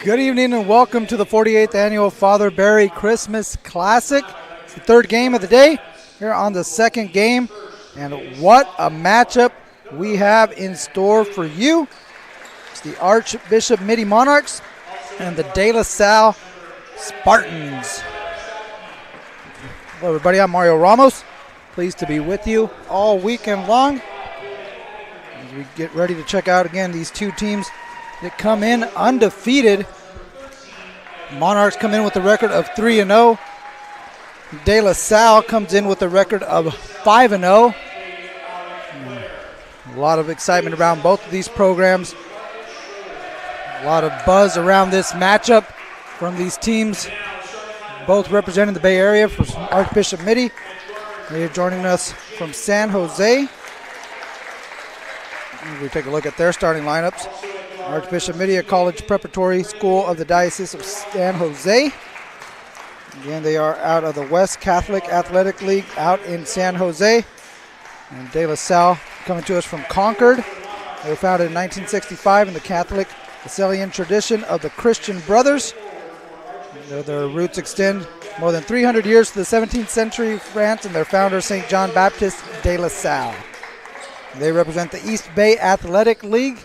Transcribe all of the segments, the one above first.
Good evening and welcome to the 48th Annual Father Barry Christmas Classic. It's the third game of the day here on the second game. And what a matchup we have in store for you. It's the Archbishop Mitty Monarchs and the De La Salle Spartans. Hello everybody, I'm Mario Ramos. Pleased to be with you all weekend long as we get ready to check out again these two teams that come in undefeated. Monarchs come in with a record of 3-0. De La Salle comes in with a record of 5-0. A lot of excitement around both of these programs. A lot of buzz around this matchup from these teams, both representing the Bay Area. For Archbishop Mitty, they are joining us from San Jose. We take a look at their starting lineups. Archbishop Mitty, a college preparatory school of the Diocese of San Jose. Again, they are out of the West Catholic Athletic League out in San Jose. And De La Salle coming to us from Concord. They were founded in 1965 in the Catholic Wesleyan tradition of the Christian Brothers. Their roots extend more than 300 years to the 17th century France and their founder, St. John Baptist de La Salle. They represent the East Bay Athletic League.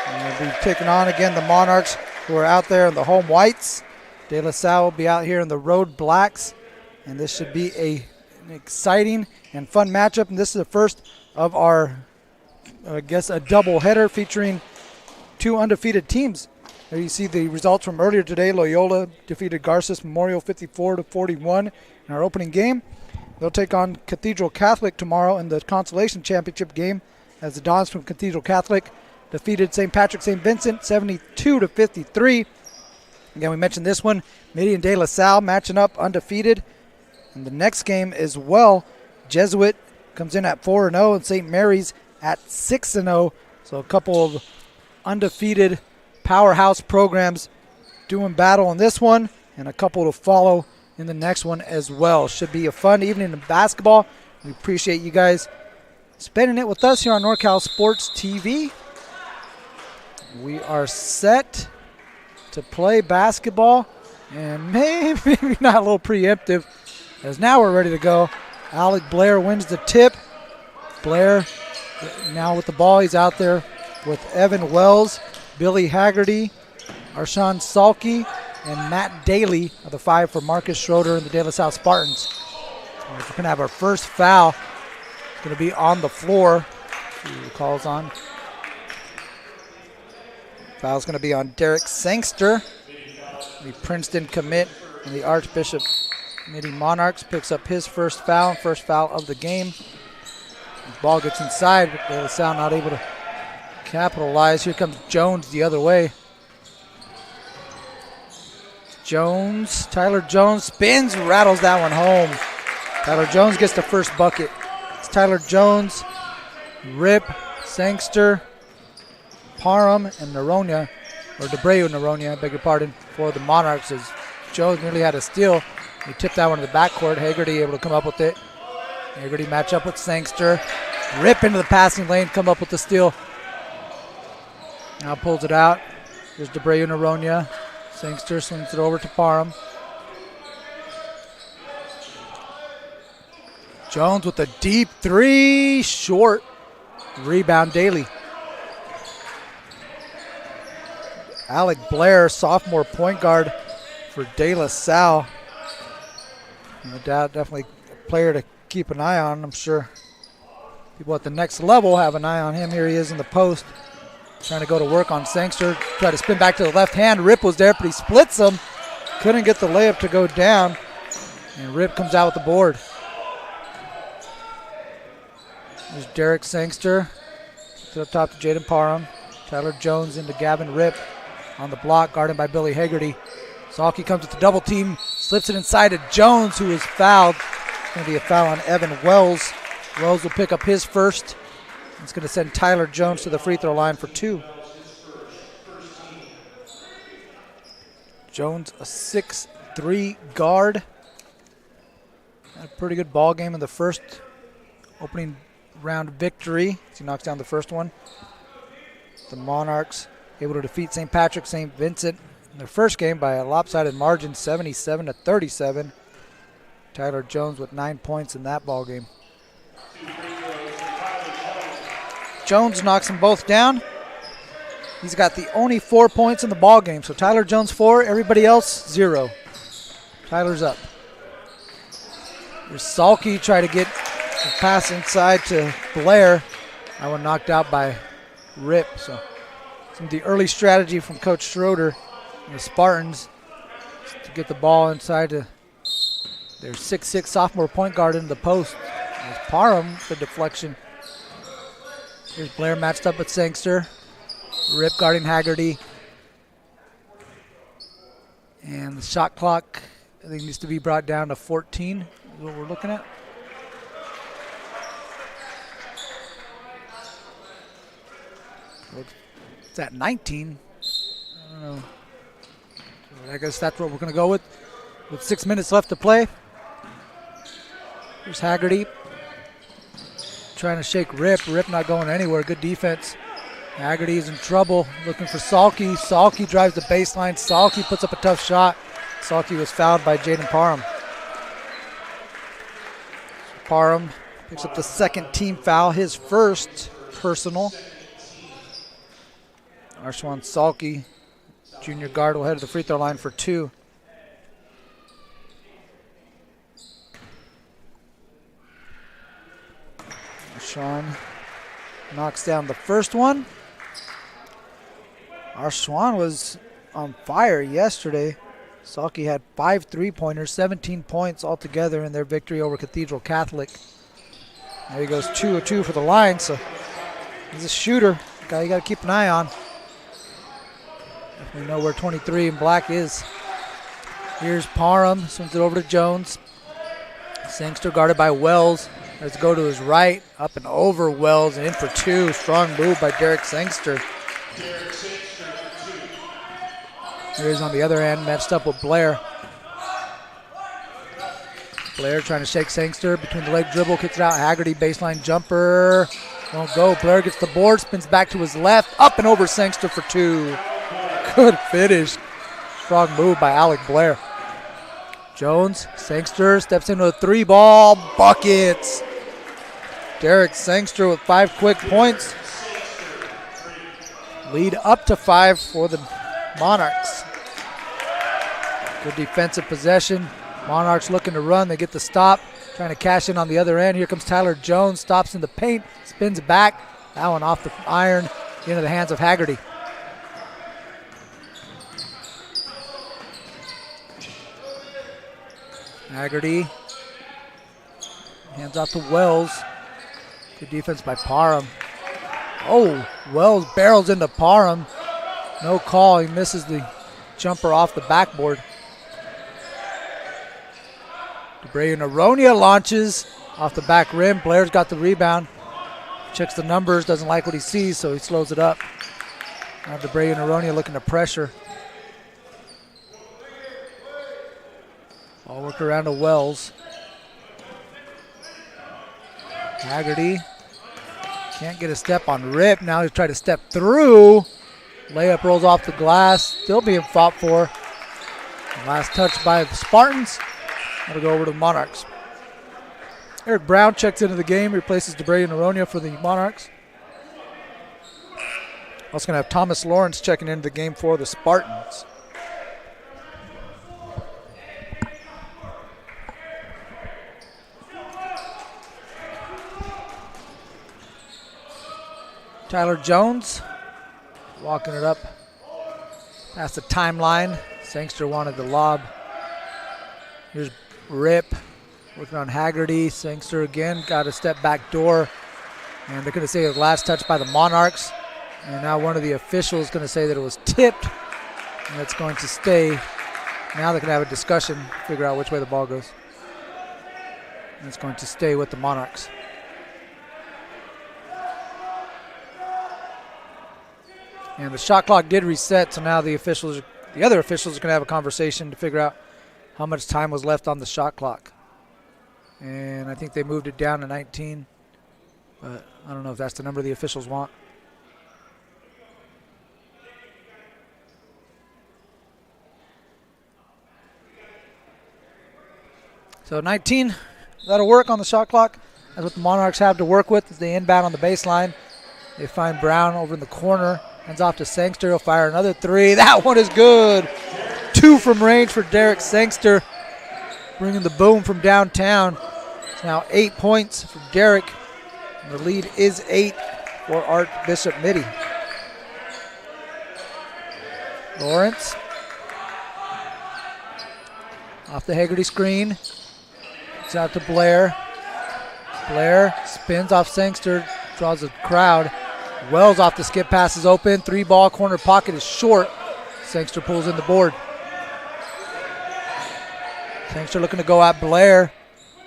And we'll be taking on again the Monarchs, who are out there in the home whites. De La Salle will be out here in the road blacks. And this should be an exciting and fun matchup. And this is the first of our, I guess, a double header featuring two undefeated teams. There you see the results from earlier today. Loyola defeated Garces Memorial 54-41 in our opening game. They'll take on Cathedral Catholic tomorrow in the Consolation Championship game, as the Dons from Cathedral Catholic defeated St. Patrick St. Vincent 72-53. Again, we mentioned this one, Mitty and De La Salle matching up undefeated. And the next game as well, Jesuit comes in at 4-0 and St. Mary's at 6-0. So a couple of undefeated powerhouse programs doing battle on this one, and a couple to follow in the next one as well. Should be a fun evening of basketball. We appreciate you guys spending it with us here on NorCal Sports TV. We are set to play basketball, and maybe not a little preemptive, as now we're ready to go. Alec Blair wins the tip. Blair now with the ball. He's out there with Evan Wells, Billy Haggerty, Arshawn Salke, and Matt Daly are the five for Marcus Schroeder and the De La Salle Spartans. We're going to have our first foul. It's going to be on the floor. See who the call's on. Foul's going to be on Derek Sangster, the Princeton commit, and the Archbishop Mitty Monarchs picks up his first foul of the game. The ball gets inside, but De La Salle not able to capitalize. Here comes Jones the other way. Tyler Jones spins, rattles that one home. Tyler Jones gets the first bucket. It's Tyler Jones, Rip, Sangster, Parham, and Noronha, or Debreu Noronha, I beg your pardon, for the Monarchs, as Jones nearly had a steal. He tipped that one to the backcourt. Haggerty able to come up with it. Haggerty match up with Sangster. Rip into the passing lane, come up with the steal. Now pulls it out. Here's Debreu Noronha. Sangster swings it over to Parham. Jones with a deep three, short. Rebound Daly. Alec Blair, sophomore point guard for De La Salle. No doubt, definitely a player to keep an eye on. I'm sure people at the next level have an eye on him. Here he is in the post, trying to go to work on Sangster. Try to spin back to the left hand. Rip was there, but he splits him. Couldn't get the layup to go down. And Rip comes out with the board. There's Derek Sangster. To the top to Jaden Parham. Tyler Jones into Gavin Rip. On the block, guarded by Billy Haggerty. Salke comes with the double team, slips it inside to Jones, who is fouled. It's going to be a foul on Evan Wells. Wells will pick up his first. It's going to send Tyler Jones to the free throw line for two. Jones, a 6'3" guard. Had a pretty good ball game in the first opening round victory. He knocks down the first one. The Monarchs able to defeat St. Patrick St. Vincent in their first game by a lopsided margin, 77-37. Tyler Jones with 9 points in that ball game. Jones knocks them both down. He's got the only 4 points in the ball game. So Tyler Jones 4, everybody else 0. Tyler's up. There's Salke try to get the pass inside to Blair. That one knocked out by Rip. So some of the early strategy from Coach Schroeder and the Spartans to get the ball inside to their 6'6" sophomore point guard into the post. There's Parham for deflection. Here's Blair matched up with Sangster. Rip guarding Haggerty. And the shot clock, I think, needs to be brought down to 14 is what we're looking at. It's at 19. I don't know. So I guess that's what we're going to go with 6 minutes left to play. Here's Haggerty trying to shake Rip. Rip not going anywhere. Good defense. Haggerty's in trouble, looking for Salke. Salke drives the baseline. Salke puts up a tough shot. Salke was fouled by Jaden Parham. Parham picks up the second team foul, his first personal. Arshwan Salke, junior guard, will head to the free throw line for 2. Arshwan knocks down the first one. Arshwan was on fire yesterday. Salke had 5 3-pointers, 17 points altogether in their victory over Cathedral Catholic. There he goes, 2 of 2 for the line, so he's a shooter, guy you got to keep an eye on. We know where 23 in black is. Here's Parham, swings it over to Jones. Sangster guarded by Wells. Let's go to his right, up and over Wells, and in for 2. Strong move by Derek Sangster. Here he's on the other end, matched up with Blair. Blair trying to shake Sangster between the leg dribble, kicks it out. Haggerty baseline jumper. Won't go. Blair gets the board, spins back to his left, up and over Sangster for 2. Good finish. Strong move by Alec Blair. Jones, Sangster steps into a 3-ball, buckets. Derek Sangster with 5 quick points. Lead up to 5 for the Monarchs. Good defensive possession. Monarchs looking to run. They get the stop. Trying to cash in on the other end. Here comes Tyler Jones. Stops in the paint. Spins back. That one off the iron into the hands of Haggerty. Haggerty. Hands off to Wells. Good defense by Parham. Oh, Wells barrels into Parham. No call. He misses the jumper off the backboard. DeBray and Aronia launches off the back rim. Blair's got the rebound. Checks the numbers. Doesn't like what he sees, so he slows it up. Now DeBray and Aronia looking to pressure. Ball work around to Wells. Haggerty can't get a step on Rip. Now he's trying to step through. Layup rolls off the glass. Still being fought for. Last touch by the Spartans. That'll go over to the Monarchs. Eric Brown checks into the game. Replaces DeBray and Aronia for the Monarchs. Also going to have Thomas Lawrence checking into the game for the Spartans. Tyler Jones walking it up past the timeline. Sangster wanted the lob. Here's Rip working on Haggerty. Sangster again got a step back door. And they're going to say it was last touch by the Monarchs. And now one of the officials is going to say that it was tipped. And it's going to stay. Now they can have a discussion, figure out which way the ball goes. And it's going to stay with the Monarchs. And the shot clock did reset, so now the other officials are going to have a conversation to figure out how much time was left on the shot clock. And I think they moved it down to 19, but I don't know if that's the number the officials want. So 19, that'll work on the shot clock. That's what the Monarchs have to work with as they inbound on the baseline. They find Brown over in the corner. Hands off to Sangster. He'll fire another three. That one is good. 2 from range for Derek Sangster, bringing the boom from downtown. It's now 8 points for Derek. And the lead is 8 for Archbishop Mitty. Lawrence. Off the Haggerty screen. It's out to Blair. Blair spins off Sangster, draws a crowd. Wells off the skip pass is open. 3-ball corner pocket is short. Sangster pulls in the board. Sangster looking to go at Blair.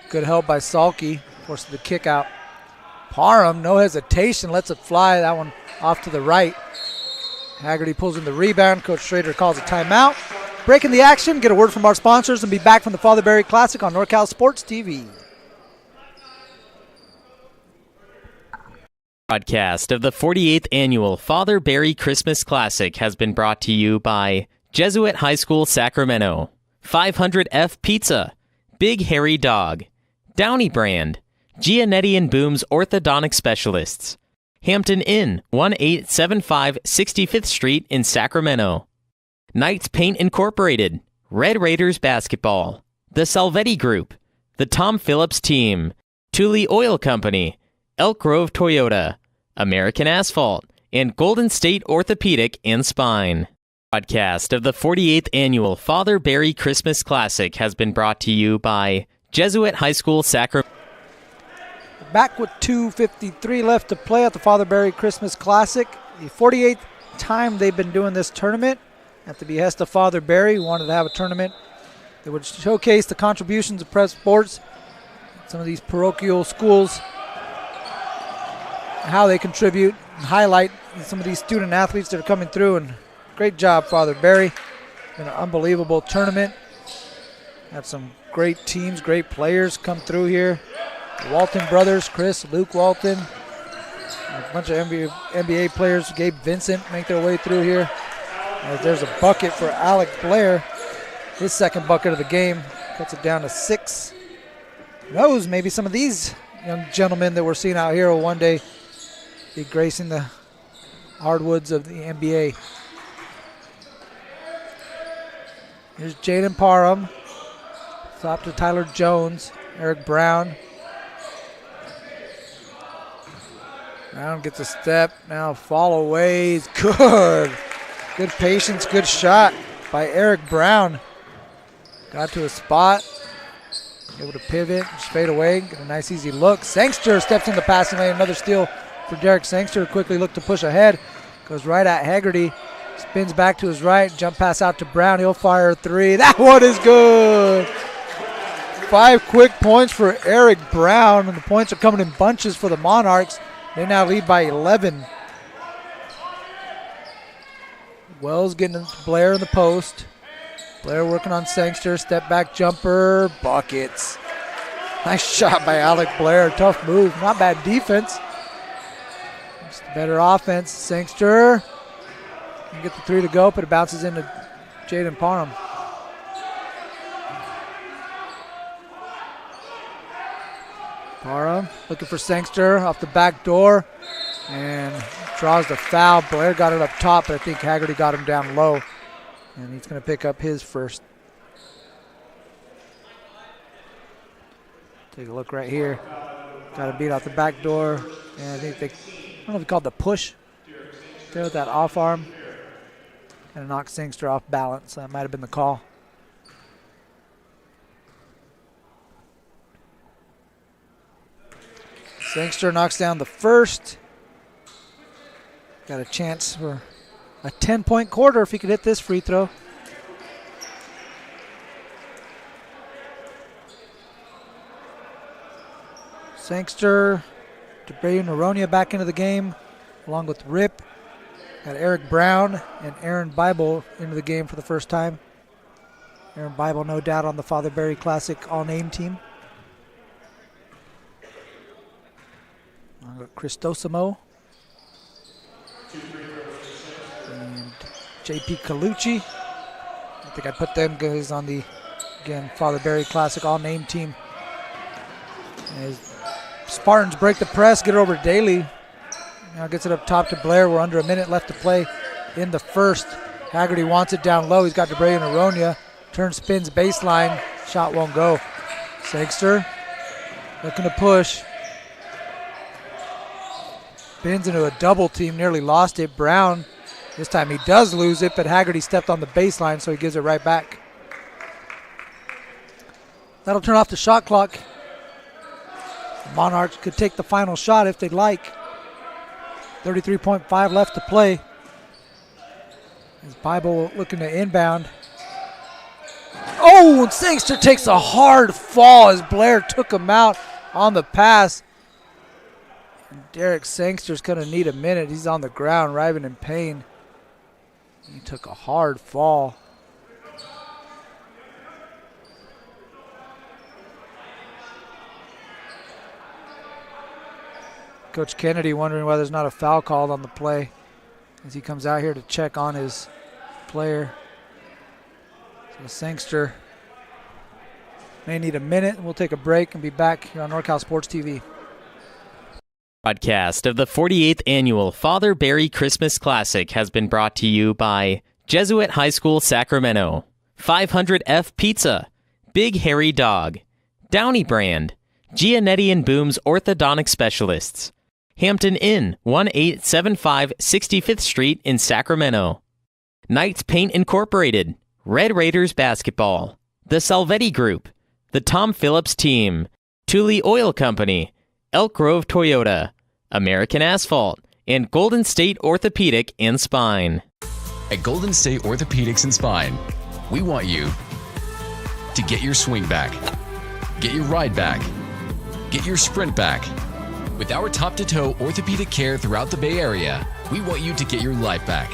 Good help by Salke. Forces the kick out. Parham, no hesitation, lets it fly. That one off to the right. Haggerty pulls in the rebound. Coach Schrader calls a timeout. Breaking the action, get a word from our sponsors, and be back from the Father Barry Classic on NorCal Sports TV. Broadcast of the 48th Annual Father Barry Christmas Classic has been brought to you by Jesuit High School Sacramento, 500F Pizza, Big Hairy Dog, Downey Brand, Gianetti and Boom's Orthodontic Specialists, Hampton Inn, 1875 65th Street in Sacramento, Knights Paint Incorporated, Red Raiders Basketball, The Salvetti Group, The Tom Phillips Team, Thule Oil Company, Elk Grove Toyota, American Asphalt, and Golden State Orthopedic and Spine. Broadcast of the 48th Annual Father Barry Christmas Classic has been brought to you by Jesuit High School Sacramento. Back with 2:53 left to play at the Father Barry Christmas Classic. The 48th time they've been doing this tournament at the behest of Father Barry. Wanted to have a tournament that would showcase the contributions of prep sports, some of these parochial schools, how they contribute and highlight some of these student athletes that are coming through. And great job, Father Barry. Been an unbelievable tournament. Had some great teams, great players come through here. The Walton brothers, Luke Walton. A bunch of NBA players, Gabe Vincent, make their way through here. There's a bucket for Alec Blair. His second bucket of the game. Puts it down to 6. Who knows, maybe some of these young gentlemen that we're seeing out here will one day be gracing the hardwoods of the NBA. Here's Jaden Parham. Top to Tyler Jones. Eric Brown. Brown gets a step. Now fall away. Good. Good patience. Good shot by Eric Brown. Got to a spot. Able to pivot. Just fade away. Get a nice easy look. Sangster steps in the passing lane. Another steal for Derek Sangster. Quickly look to push ahead. Goes right at Haggerty. Spins back to his right. Jump pass out to Brown. He'll fire a 3. That one is good. 5 quick points for Eric Brown. And the points are coming in bunches for the Monarchs. They now lead by 11. Wells getting Blair in the post. Blair working on Sangster. Step back jumper. Buckets. Nice shot by Alec Blair. Tough move. Not bad defense. Just better offense. Sangster can get the 3 to go, but it bounces into Jaden Parham. Parham looking for Sangster off the back door and draws the foul. Blair got it up top, but I think Haggerty got him down low, and he's going to pick up his first. Take a look right here. Got to beat out the back door, and I think I don't know if he called the push there with that off arm. Kind of knocked Sangster off balance. That might have been the call. Sangster knocks down the first. Got a chance for a 10-point quarter if he could hit this free throw. Sangster, DeBray Noronha back into the game, along with Rip. Got Eric Brown and Aaron Bible into the game for the first time. Aaron Bible, no doubt, on the Father Barry Classic all-name team. Cristosimo and JP Colucci. I think I put them guys on the Again, Father Barry Classic all-name team. As Spartans break the press, get it over to Daly. Now gets it up top to Blair. We're under a minute left to play in the first. Haggerty wants it down low. He's got DeBray and Aronia. Turn, spins, baseline. Shot won't go. Sangster looking to push. Spins into a double team, nearly lost it. Brown, this time he does lose it, but Haggerty stepped on the baseline, so he gives it right back. That'll turn off the shot clock. The Monarchs could take the final shot if they'd like. 33.5 left to play. As Bible looking to inbound. Oh, and Sangster takes a hard fall as Blair took him out on the pass. And Derek Sangster's going to need a minute. He's on the ground, writhing in pain. He took a hard fall. Coach Kennedy wondering why there's not a foul called on the play as he comes out here to check on his player. So Sangster may need a minute, and we'll take a break and be back here on NorCal Sports TV. Broadcast of the 48th Annual Father Barry Christmas Classic has been brought to you by Jesuit High School Sacramento, 500F Pizza, Big Hairy Dog, Downey Brand, Gianetti and Boom's Orthodontic Specialists, Hampton Inn, 1875 65th Street in Sacramento, Knights Paint Incorporated, Red Raiders Basketball, The Salvetti Group, The Tom Phillips Team, Thule Oil Company, Elk Grove Toyota, American Asphalt, and Golden State Orthopedic and Spine. At Golden State Orthopedics and Spine, we want you to get your swing back, get your ride back, get your sprint back. With our top-to-toe orthopedic care throughout the Bay Area, we want you to get your life back.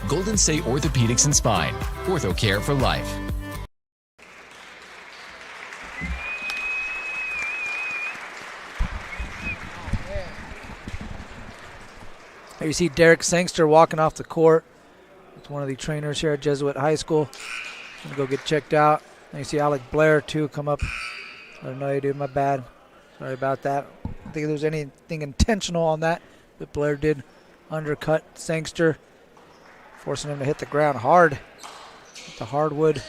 Golden State Orthopedics and Spine, ortho care for life. There you see Derek Sangster walking off the court. It's one of the trainers here at Jesuit High School. Gonna go get checked out. And you see Alec Blair too come up. I don't know you, dude. My bad. Sorry about that. I don't think there's anything intentional on that, but Blair did undercut Sangster, forcing him to hit the ground hard with the hardwood.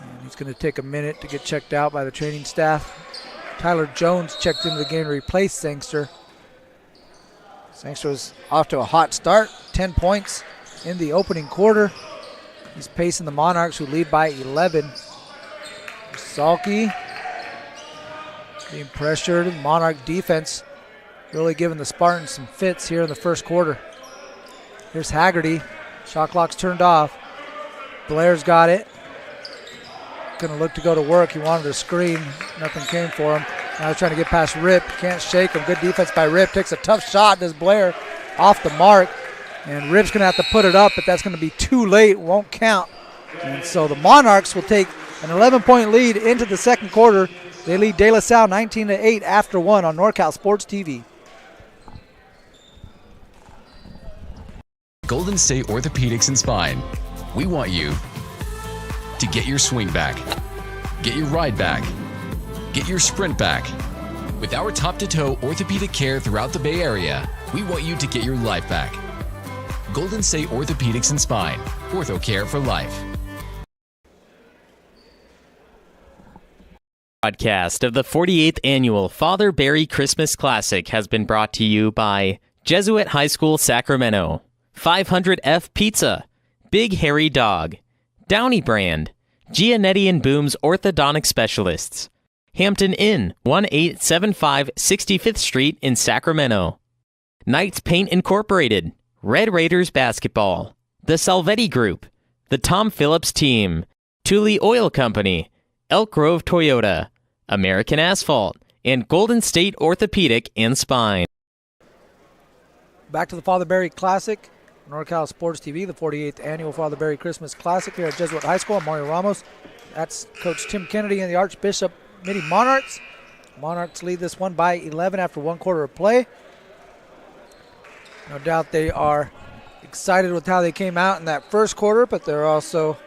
And he's going to take a minute to get checked out by the training staff. Tyler Jones checked into the game to replace Sangster. Sangster was off to a hot start, 10 points in the opening quarter. He's pacing the Monarchs, who lead by 11. Salke being pressured. Monarch defense really giving the Spartans some fits here in the first quarter. Here's Haggerty. Shot clock's turned off. Blair's got it. Gonna look to go to work. He wanted a screen. Nothing came for him. Now he's trying to get past Rip. Can't shake him. Good defense by Rip. Takes a tough shot. Does Blair off the mark. And Rip's gonna have to put it up, but that's gonna be too late. Won't count. And so the Monarchs will take an 11-point lead into the second quarter. They lead De La Salle 19-8 after one on NorCal Sports TV. Golden State Orthopedics and Spine, we want you to get your swing back, get your ride back, get your sprint back. With our top-to-toe orthopedic care throughout the Bay Area, we want you to get your life back. Golden State Orthopedics and Spine, ortho care for life. Broadcast of the 48th Annual Father Barry Christmas Classic has been brought to you by Jesuit High School Sacramento, 500F Pizza, Big Hairy Dog, Downey Brand, Gianetti and Boom's Orthodontic Specialists, Hampton Inn, 1875 65th Street in Sacramento, Knights Paint Incorporated, Red Raiders Basketball, The Salvetti Group, The Tom Phillips Team, Thule Oil Company, Elk Grove Toyota, American Asphalt, and Golden State Orthopedic and Spine. Back to the Father Barry Classic, NorCal Sports TV, the 48th Annual Father Barry Christmas Classic here at Jesuit High School. I'm Mario Ramos. That's Coach Tim Kennedy and the Archbishop Mitty Monarchs. Monarchs lead this one by 11 after one quarter of play. No doubt they are excited with how they came out in that first quarter, but they're also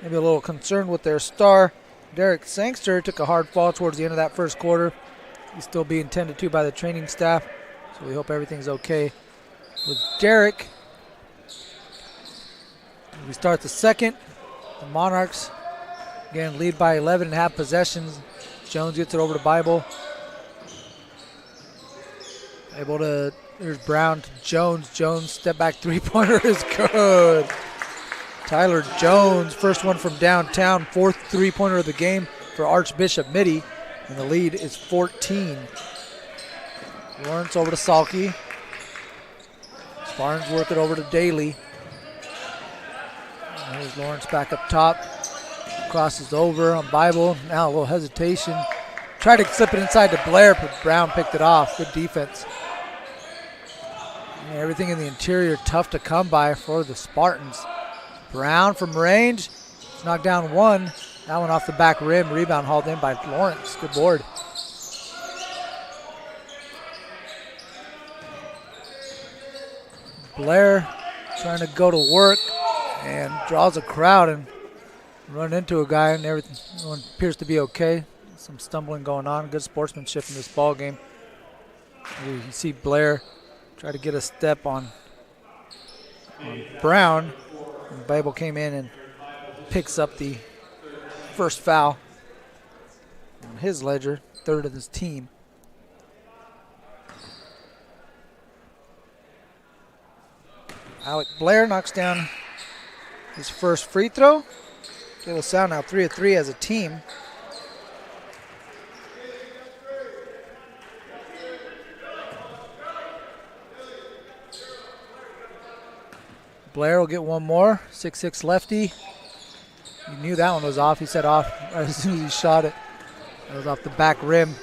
maybe a little concerned with their star Derek Sangster took a hard fall towards the end of that first quarter. He's still being tended to by the training staff, so we hope everything's okay with Derek. We start the second. The Monarchs, again, lead by 11 and a half possessions. Jones gets it over to Bible. Here's Brown to Jones. Jones, step back three-pointer is good. Tyler Jones, first one from downtown, fourth three-pointer of the game for Archbishop Mitty, and the lead is 14. Lawrence over to Salke. Spartans work it over to Daly. And here's Lawrence back up top. Crosses over on Bible. Now a little hesitation. Tried to slip it inside to Blair, but Brown picked it off. Good defense. And everything in the interior tough to come by for the Spartans. Brown from range. It's knocked down one. That one off the back rim. Rebound hauled in by Lawrence. Good board. Blair trying to go to work and draws a crowd and run into a guy, and everyone appears to be okay. Some stumbling going on. Good sportsmanship in this ball game. You see Blair try to get a step on Brown. And Bible came in and picks up the first foul on his ledger, third of his team. Alec Blair knocks down his first free throw. De La Salle now 3 of 3 as a team. Blair will get one more. 6'6" lefty. He knew that one was off. He said off right as soon as he shot it. That was off the back rim.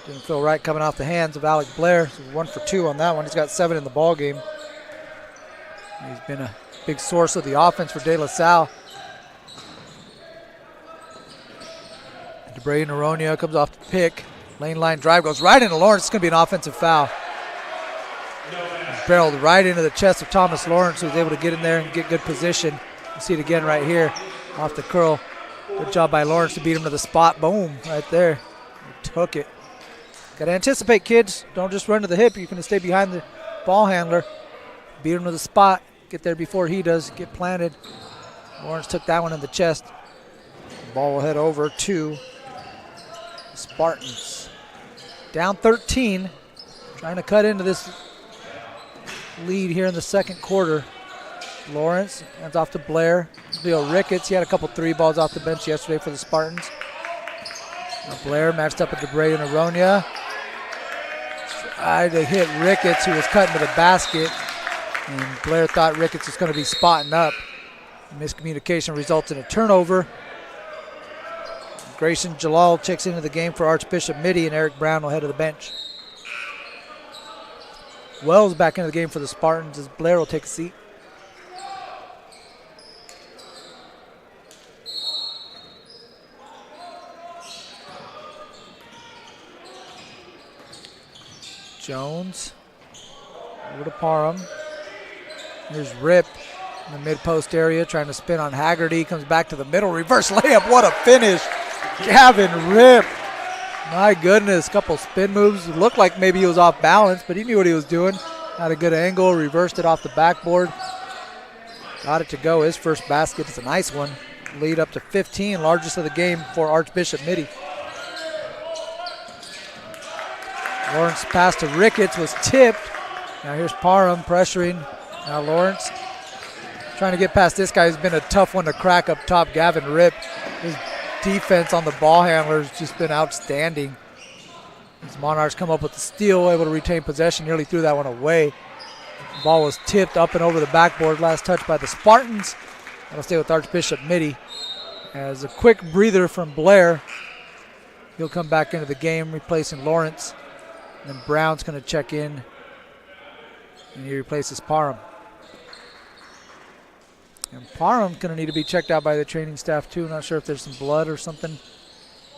Didn't feel right coming off the hands of Alec Blair. So 1 for 2 on that one. He's got 7 in the ball game. He's been a big source of the offense for De La Salle. DeBray Noronha comes off the pick. Lane line drive goes right into Lawrence. It's going to be an offensive foul. Barreled right into the chest of Thomas Lawrence, who was able to get in there and get good position. You see it again right here off the curl. Good job by Lawrence to beat him to the spot. Boom, right there. He took it. Got to anticipate, kids. Don't just run to the hip. You're going to stay behind the ball handler. Beat him to the spot. Get there before he does. Get planted. Lawrence took that one in the chest. The ball will head over to the Spartans. Down 13. Trying to cut into this lead here in the second quarter. Lawrence hands off to Blair. Leo Ricketts, he had a couple three balls off the bench yesterday for the Spartans. Now Blair matched up with DeBray and Noronha. Tried to hit Ricketts, who was cutting to the basket. And Blair thought Ricketts was going to be spotting up. Miscommunication results in a turnover. Grayson Jalal checks into the game for Archbishop Mitty, and Eric Brown will head to the bench. Wells back into the game for the Spartans as Blair will take a seat. Jones over to Parham. Here's Rip in the mid-post area trying to spin on Haggerty. Comes back to the middle. Reverse layup. What a finish. Gavin Rip. My goodness. Couple spin moves. It looked like maybe he was off balance, but he knew what he was doing. Had a good angle. Reversed it off the backboard. Got it to go. His first basket. It's a nice one. Lead up to 15. Largest of the game for Archbishop Mitty. Lawrence pass to Ricketts was tipped. Now here's Parham pressuring. Now Lawrence trying to get past this guy who's been a tough one to crack up top, Gavin Rip. His defense on the ball handler has just been outstanding. These Monarchs come up with the steal, able to retain possession, nearly threw that one away. The ball was tipped up and over the backboard, last touch by the Spartans. That'll stay with Archbishop Mitty. As a quick breather from Blair, he'll come back into the game, replacing Lawrence. And then Brown's going to check in, and he replaces Parham. And Parham's going to need to be checked out by the training staff too. Not sure if there's some blood or something.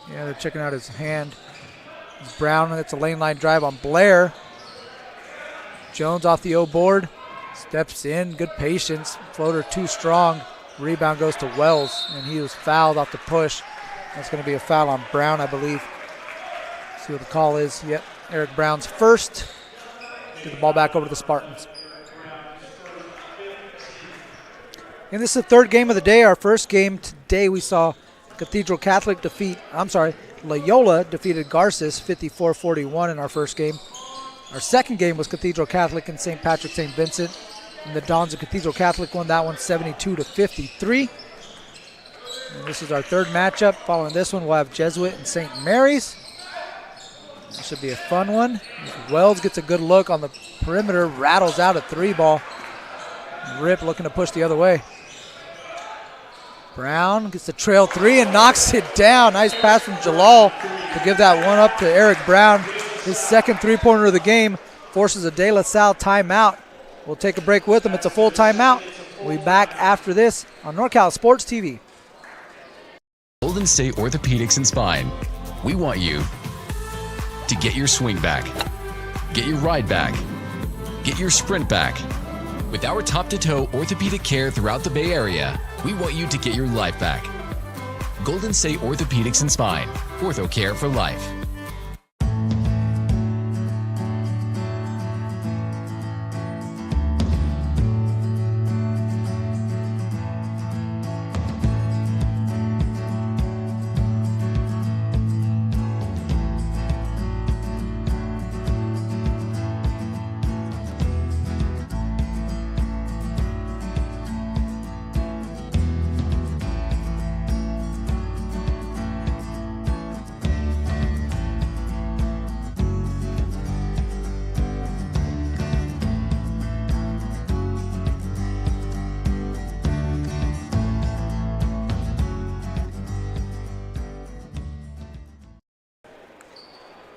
Yeah, they're checking out his hand. It's Brown, and it's a lane line drive on Blair. Jones off the O board. Steps in, good patience. Floater too strong. Rebound goes to Wells, and he was fouled off the push. That's going to be a foul on Brown, I believe. See what the call is. Yep, Eric Brown's first. Get the ball back over to the Spartans. And this is the third game of the day. Our first game today, we saw Cathedral Catholic Loyola defeated Garces 54-41 in our first game. Our second game was Cathedral Catholic and St. Patrick St. Vincent. And the Dons of Cathedral Catholic won that one 72-53. And this is our third matchup. Following this one, we'll have Jesuit and St. Mary's. This should be a fun one. Wells gets a good look on the perimeter, rattles out a 3-ball. Rip looking to push the other way. Brown gets the trail 3 and knocks it down. Nice pass from Jalal to give that one up to Eric Brown. His second three-pointer of the game forces a De La Salle timeout. We'll take a break with him. It's a full timeout. We'll be back after this on NorCal Sports TV. Golden State Orthopedics and Spine. We want you to get your swing back, get your ride back, get your sprint back. With our top-to-toe orthopedic care throughout the Bay Area, we want you to get your life back. Golden State Orthopedics and Spine. Ortho care for life.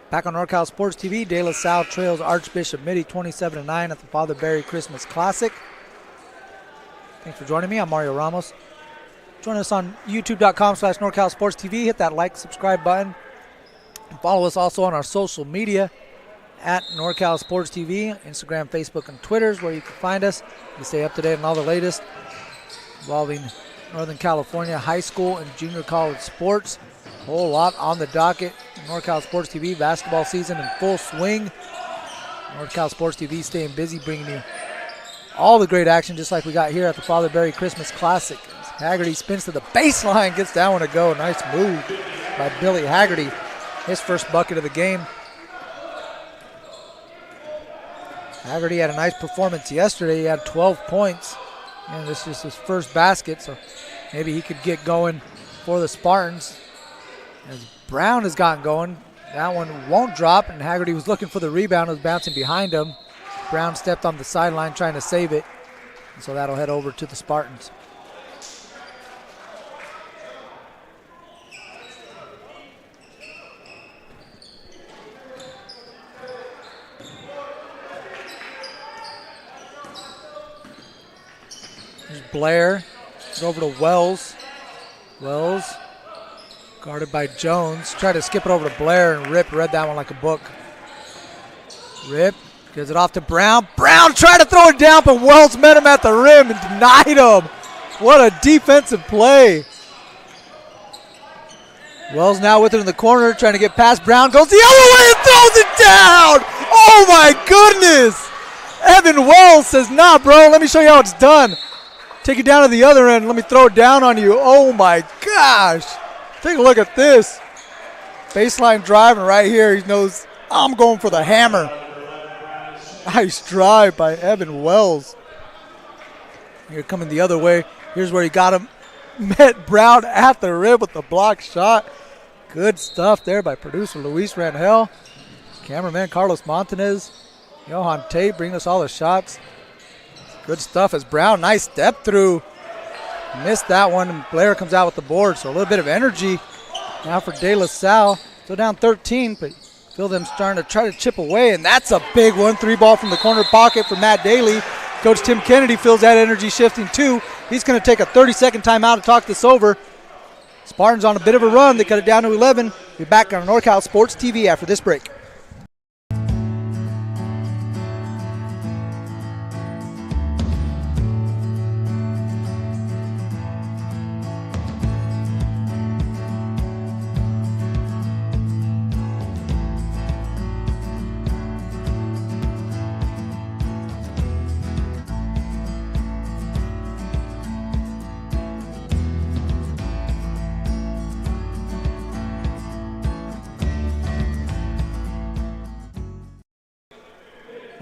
Back on NorCal Sports TV, De La Salle trails Archbishop Mitty 27-9 at the Father Barry Christmas Classic. Thanks for joining me. I'm Mario Ramos. Join us on youtube.com/NorCal Sports TV. Hit that like, subscribe button. And follow us also on our social media at NorCal Sports TV, Instagram, Facebook, and Twitter is where you can find us. You stay up to date on all the latest involving Northern California high school and junior college sports. A whole lot on the docket. NorCal Sports TV basketball season in full swing. NorCal Sports TV staying busy, bringing you all the great action just like we got here at the Father Barry Christmas Classic. As Haggerty spins to the baseline, gets that one to go. Nice move by Billy Haggerty. His first bucket of the game. Haggerty had a nice performance yesterday. He had 12 points. And this is his first basket, so maybe he could get going for the Spartans. As Brown has gotten going, that one won't drop, and Haggerty was looking for the rebound. It was bouncing behind him. Brown stepped on the sideline trying to save it, and so that'll head over to the Spartans. There's Blair. It's over to Wells. Wells guarded by Jones. Tried to skip it over to Blair, and Rip read that one like a book. Rip gives it off to Brown. Brown tried to throw it down, but Wells met him at the rim and denied him. What a defensive play. Wells now with it in the corner, trying to get past Brown. Goes the other way and throws it down. Oh, my goodness. Evan Wells says, nah, bro, let me show you how it's done. Take it down to the other end. Let me throw it down on you. Oh, my gosh. Take a look at this. Baseline drive, and right here he knows I'm going for the hammer. Nice drive by Evan Wells. Here coming the other way. Here's where he got him. Met Brown at the rim with the block shot. Good stuff there by producer Luis Rangel. Cameraman Carlos Montanez. Johan Tate bringing us all the shots. Good stuff as Brown, nice step through. Missed that one, and Blair comes out with the board, so a little bit of energy now for De La Salle. Still down 13, but feel them starting to try to chip away, and that's a big one. 3-ball from the corner pocket for Matt Daly. Coach Tim Kennedy feels that energy shifting too. He's going to take a 30-second timeout to talk this over. Spartans on a bit of a run. They cut it down to 11. We'll be back on NorCal Sports TV after this break.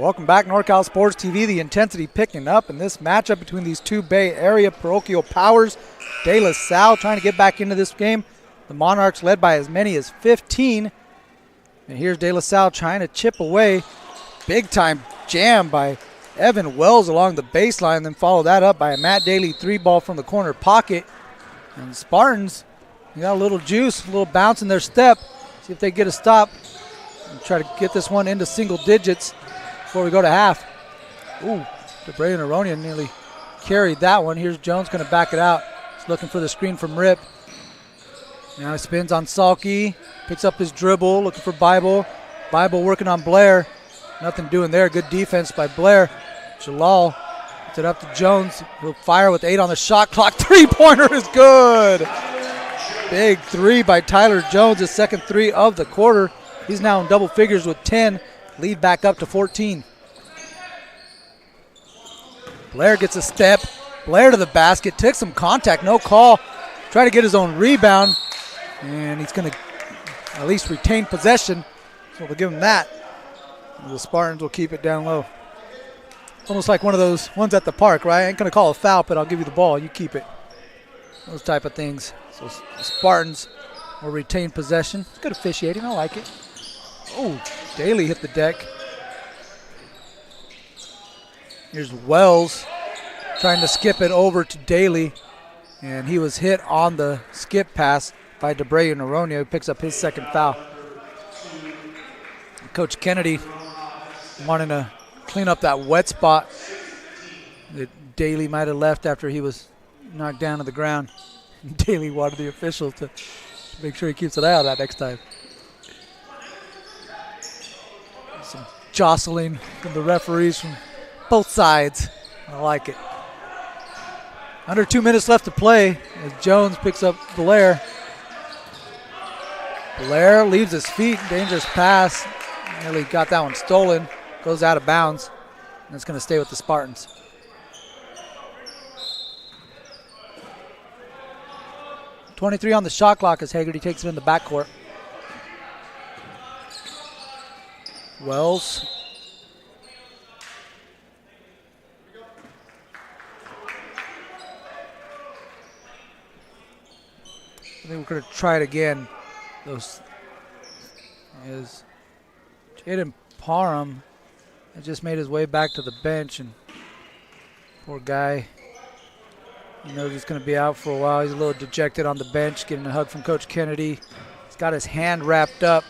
Welcome back, NorCal Sports TV. The intensity picking up in this matchup between these two Bay Area parochial powers. De La Salle trying to get back into this game. The Monarchs led by as many as 15. And here's De La Salle trying to chip away. Big time jam by Evan Wells along the baseline, then follow that up by a Matt Daly 3-ball from the corner pocket. And the Spartans, you got a little juice, a little bounce in their step. See if they get a stop and try to get this one into single digits before we go to half. Ooh, DeBray and Aronia nearly carried that one. Here's Jones going to back it out. He's looking for the screen from Rip. Now he spins on Salke, picks up his dribble, looking for Bible. Bible working on Blair. Nothing doing there. Good defense by Blair. Jalal puts it up to Jones. He'll fire with 8 on the shot clock. Three-pointer is good. Big 3 by Tyler Jones, his second 3 of the quarter. He's now in double figures with 10. Lead back up to 14. Blair gets a step. Blair to the basket. Took some contact. No call. Try to get his own rebound. And he's going to at least retain possession. So we'll give him that. And the Spartans will keep it down low. Almost like one of those ones at the park, right? I ain't going to call a foul, but I'll give you the ball. You keep it. Those type of things. So the Spartans will retain possession. It's good officiating. I like it. Oh, Daly hit the deck. Here's Wells trying to skip it over to Daly. And he was hit on the skip pass by DeBray and Aronia, who picks up his second foul. Coach Kennedy wanting to clean up that wet spot that Daly might have left after he was knocked down to the ground. Daly wanted the officials to make sure he keeps an eye on that next time. Some jostling from the referees from both sides. I like it. Under 2 minutes left to play as Jones picks up Blair. Blair leaves his feet. Dangerous pass. Nearly got that one stolen. Goes out of bounds. And it's going to stay with the Spartans. .23 on the shot clock as Hagerty takes it in the backcourt. Wells. I think we're going to try it again. Those is Jaden Parham has just made his way back to the bench, and poor guy, he knows he's going to be out for a while. He's a little dejected on the bench, getting a hug from Coach Kennedy. He's got his hand wrapped up.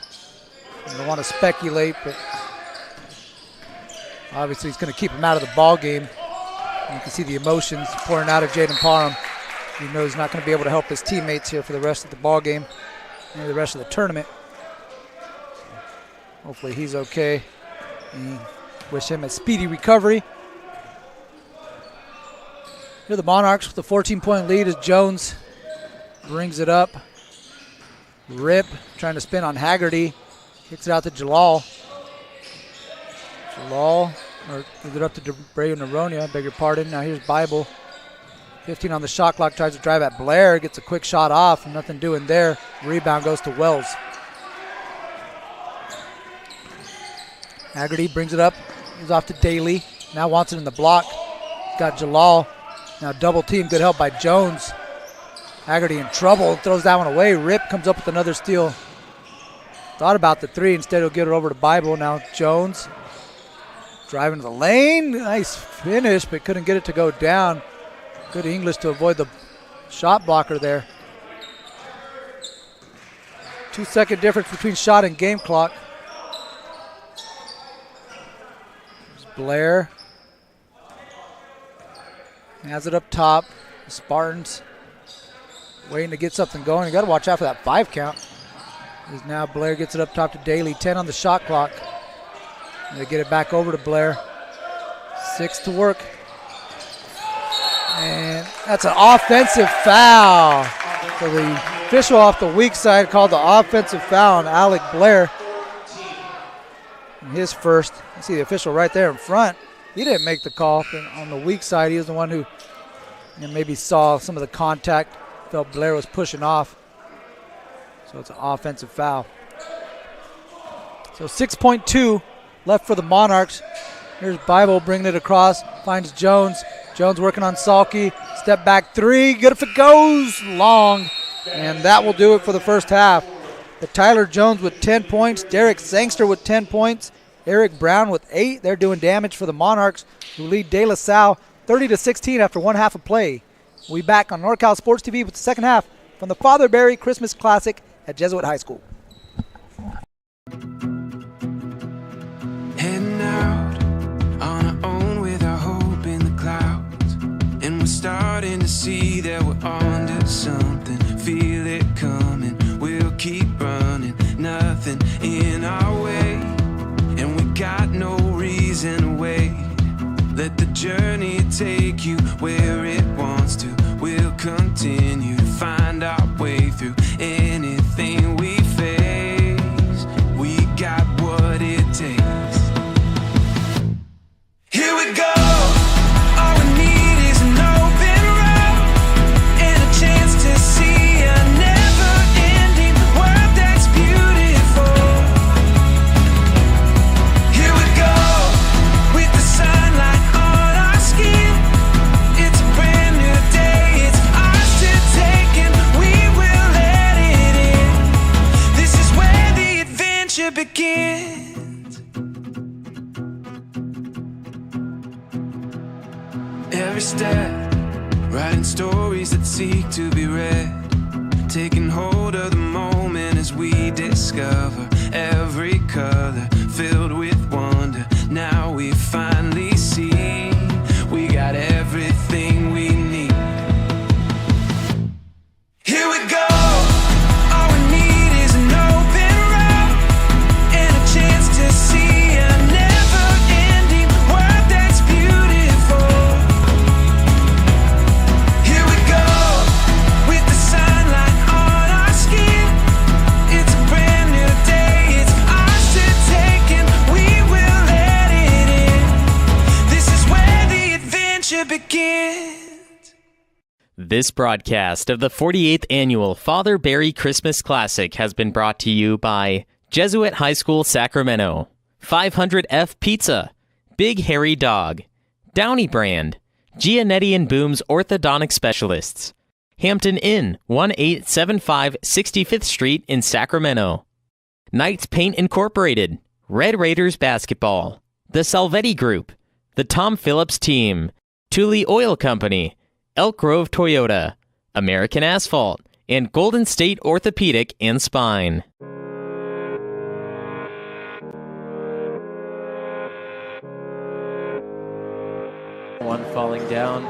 I don't want to speculate, but obviously he's going to keep him out of the ball game. You can see the emotions pouring out of Jaden Parham. He knows he's not going to be able to help his teammates here for the rest of the ball game, maybe the rest of the tournament. Hopefully he's okay. And wish him a speedy recovery. Here are the Monarchs with a 14-point lead as Jones brings it up. Rip trying to spin on Hagerty. Kicks it out to Jalal. Jalal, or gives it up to DeBray and Aronia, beg your pardon. Now here's Bible. 15 on the shot clock, tries to drive at Blair, gets a quick shot off, nothing doing there. Rebound goes to Wells. Hagerty brings it up, goes off to Daly, now wants it in the block. Got Jalal, now double team, good help by Jones. Hagerty in trouble, throws that one away. Rip comes up with another steal. Thought about the 3, instead he'll get it over to Bible. Now Jones driving to the lane, nice finish, but couldn't get it to go down. Good English to avoid the shot blocker there. 2-second difference between shot and game clock. There's Blair. Has it up top. The Spartans waiting to get something going. You got to watch out for that 5 count. As now Blair gets it up top to Daly. 10 on the shot clock. And they get it back over to Blair. 6 to work. And that's an offensive foul. So the official off the weak side called the offensive foul on Alec Blair. And his first. You see the official right there in front. He didn't make the call. But on the weak side, he was the one who maybe saw some of the contact. Felt Blair was pushing off. So it's an offensive foul. So 6.2 left for the Monarchs. Here's Bible bringing it across, finds Jones. Jones working on Salke. Step back three, good if it goes long. And that will do it for the first half. Tyler Jones with 10 points, Derek Sangster with 10 points, Eric Brown with 8. They're doing damage for the Monarchs, who lead De La Salle 30-16 after one half of play. We'll be back on NorCal Sports TV with the second half from the Father Barry Christmas Classic at Jesuit High School. Heading out on our own with our hope in the clouds, and we're starting to see that we're onto something. Feel it coming, we'll keep running, nothing in our way, and we got no reason to wait. Let the journey take you where it wants to. We'll continue to find our way through anything we face. We got what it takes. Here we go. All we need is an open road and a chance to see a never-ending world that's beautiful. Here we go with the sunlight on our skin. It's a brand new day. It's ours to take and we will let it in. This is where the adventure begins. Every step, writing stories that seek to be read, taking hold of the moment as we discover every color filled with wonder. Now we finally see we got everything we need. Here we go. All we need is an open road and a chance to see a never-ending world that's beautiful. Here we go with the sunlight on our skin. It's a brand new day. It's ours to take and we will let it in. This is where the adventure begins. This broadcast of the 48th Annual Father Barry Christmas Classic has been brought to you by Jesuit High School Sacramento, 500F Pizza, Big Hairy Dog, Downey Brand, Gianetti and Boom's Orthodontic Specialists, Hampton Inn, 1875 65th Street in Sacramento, Knights Paint Incorporated, Red Raiders Basketball, The Salvetti Group, The Tom Phillips Team, Thule Oil Company, Elk Grove Toyota, American Asphalt, and Golden State Orthopedic and Spine. One falling down.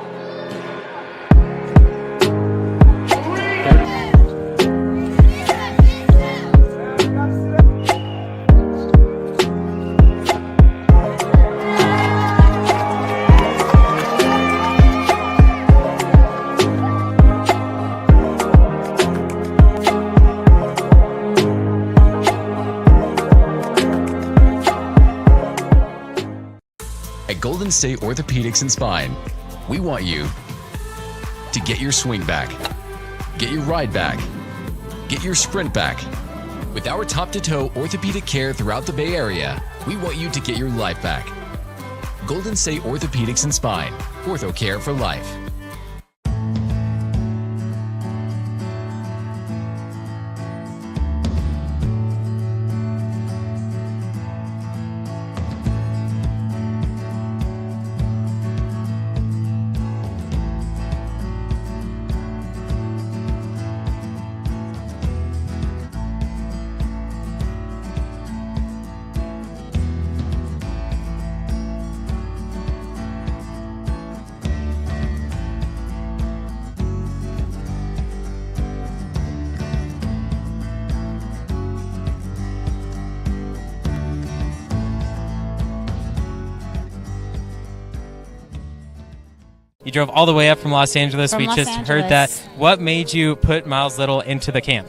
At Golden State Orthopedics and Spine, we want you to get your swing back, get your ride back, get your sprint back. With our top-to-toe orthopedic care throughout the Bay Area, we want you to get your life back. Golden State Orthopedics and Spine, ortho care for life. You drove all the way up from Los Angeles. From We Los just Angeles. heard that. What made you put Miles Little into the camp?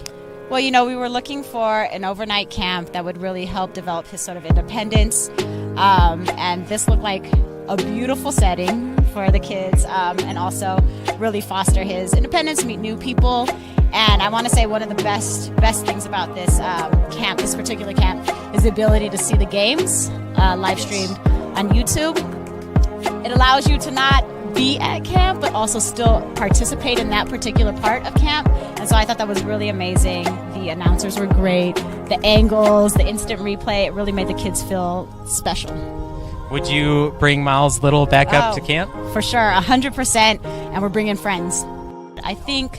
Well, you know, we were looking for an overnight camp that would really help develop his sort of independence. And this looked like a beautiful setting for the kids, and also really foster his independence, meet new people. And I want to say one of the best things about this camp, this particular camp, is the ability to see the games live streamed on YouTube. It allows you to not be at camp, but also still participate in that particular part of camp. And so I thought that was really amazing. The announcers were great. The angles, the instant replay, it really made the kids feel special. Would you bring Miles Little back up to camp? For sure, 100%, and we're bringing friends. I think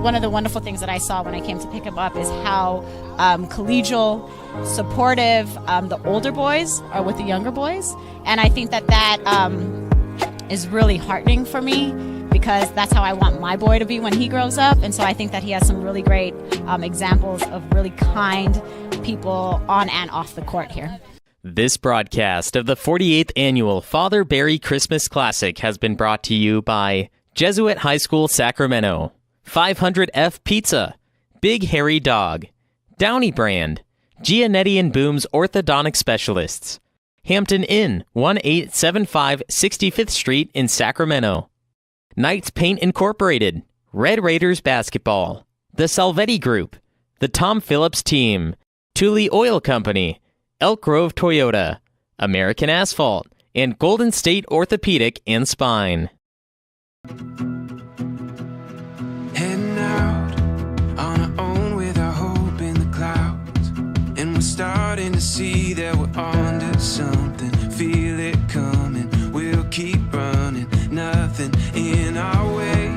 one of the wonderful things that I saw when I came to pick him up is how collegial, supportive the older boys are with the younger boys. And I think that is really heartening for me, because that's how I want my boy to be when he grows up. And so I think that he has some really great examples of really kind people on and off the court here. This broadcast of the 48th Annual Father Barry Christmas Classic has been brought to you by Jesuit High School Sacramento, 500F Pizza, Big Hairy Dog, Downey Brand, Gianetti and Boom's Orthodontic Specialists, Hampton Inn, 1875 65th Street in Sacramento, Knights Paint Incorporated, Red Raiders Basketball, The Salvetti Group, The Tom Phillips Team, Thule Oil Company, Elk Grove Toyota, American Asphalt, and Golden State Orthopedic and Spine. Heading out on our own with our hope in the clouds, and we're starting to see that we're onto something. Feel it coming, we'll keep running, nothing in our way,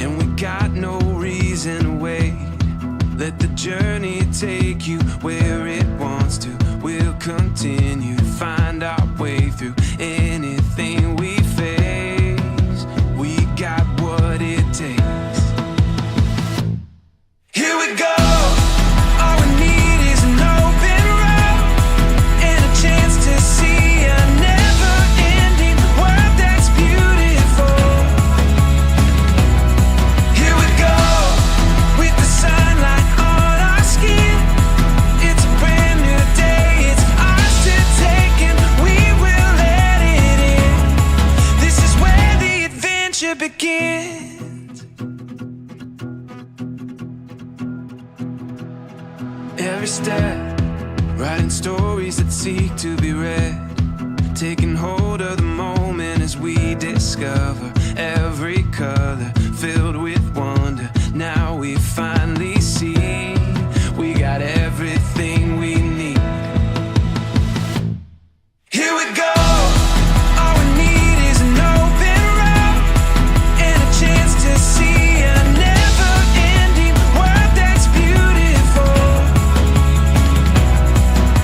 and we got no reason to wait. Let the journey take you where it wants to. We'll continue to find our way through anything we face. We got what it takes. Here we go. All we need is an open road and a chance to see a never-ending world that's beautiful. Here we go, with the sunlight on our skin. It's a brand new day, it's ours to take, and we will let it in. This is where the adventure begins. Every step, writing stories that seek to be read, taking hold of the moment as we discover every color filled with wonder. Now we finally see we got everything we need. Here we go. All we need is an open road and a chance to see a never-ending world that's beautiful.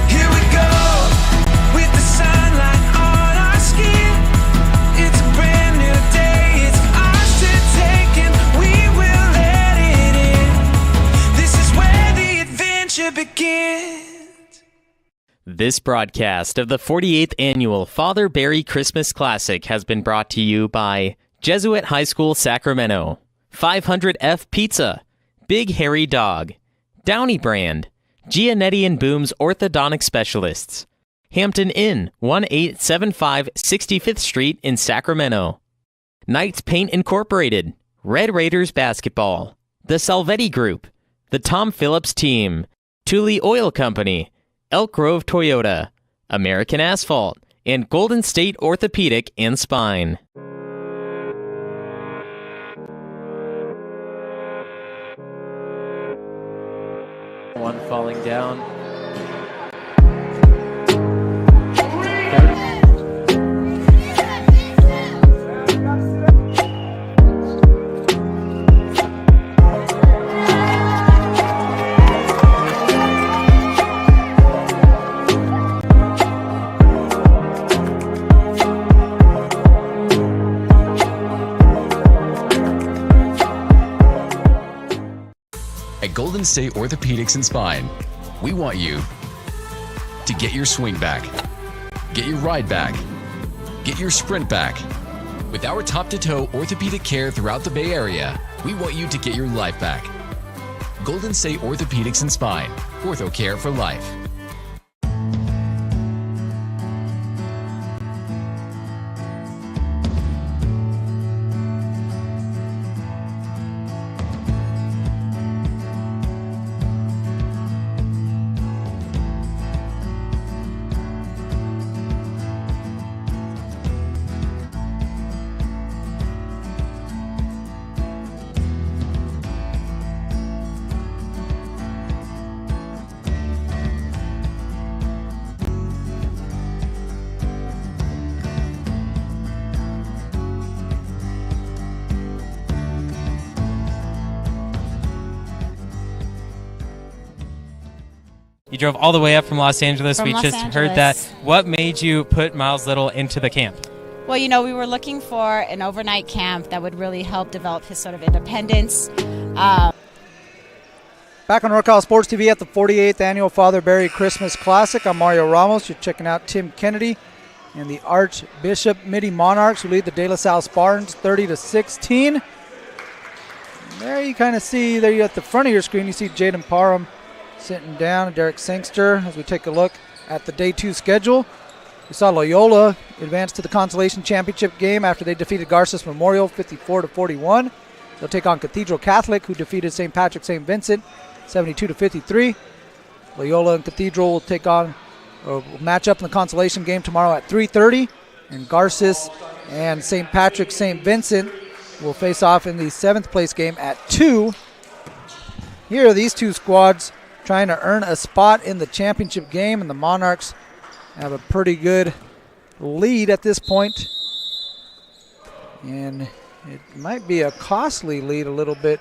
Here we go, with the sunlight on our skin. It's a brand new day, it's ours to take, and we will let it in. This is where the adventure begins. This broadcast of the 48th Annual Father Barry Christmas Classic has been brought to you by Jesuit High School Sacramento, 500F Pizza, Big Hairy Dog, Downey Brand, Gianetti and Boom's Orthodontic Specialists, Hampton Inn, 1875 65th Street in Sacramento, Knights Paint Incorporated, Red Raiders Basketball, The Salvetti Group, The Tom Phillips Team, Thule Oil Company, Elk Grove Toyota, American Asphalt, and Golden State Orthopedic and Spine. One falling down. At Golden State Orthopedics and Spine, we want you to get your swing back, get your ride back, get your sprint back. With our top-to-toe orthopedic care throughout the Bay Area, we want you to get your life back. Golden State Orthopedics and Spine, ortho care for life. You drove all the way up from Los Angeles. From We Los just heard that. Angeles. What made you put Miles Little into the camp? Well, we were looking for an overnight camp that would really help develop his sort of independence. Back on NorCal Sports TV at the 48th Annual Father Barry Christmas Classic. I'm Mario Ramos. You're checking out Tim Kennedy and the Archbishop Mitty Monarchs, who lead the De La Salle Spartans 30-16. There you kind of see, there you at the front of your screen, you see Jaden Parham sitting down, Derek Sangster, as we take a look at the Day 2 schedule. We saw Loyola advance to the Consolation Championship game after they defeated Garces Memorial 54-41. They'll take on Cathedral Catholic, who defeated St. Patrick St. Vincent 72-53. Loyola and Cathedral will take on or will match up in the consolation game tomorrow at 3:30, and Garces and St. Patrick St. Vincent will face off in the 7th place game at 2. Here are these two squads trying to earn a spot in the championship game, and the Monarchs have a pretty good lead at this point, and it might be a costly lead a little bit,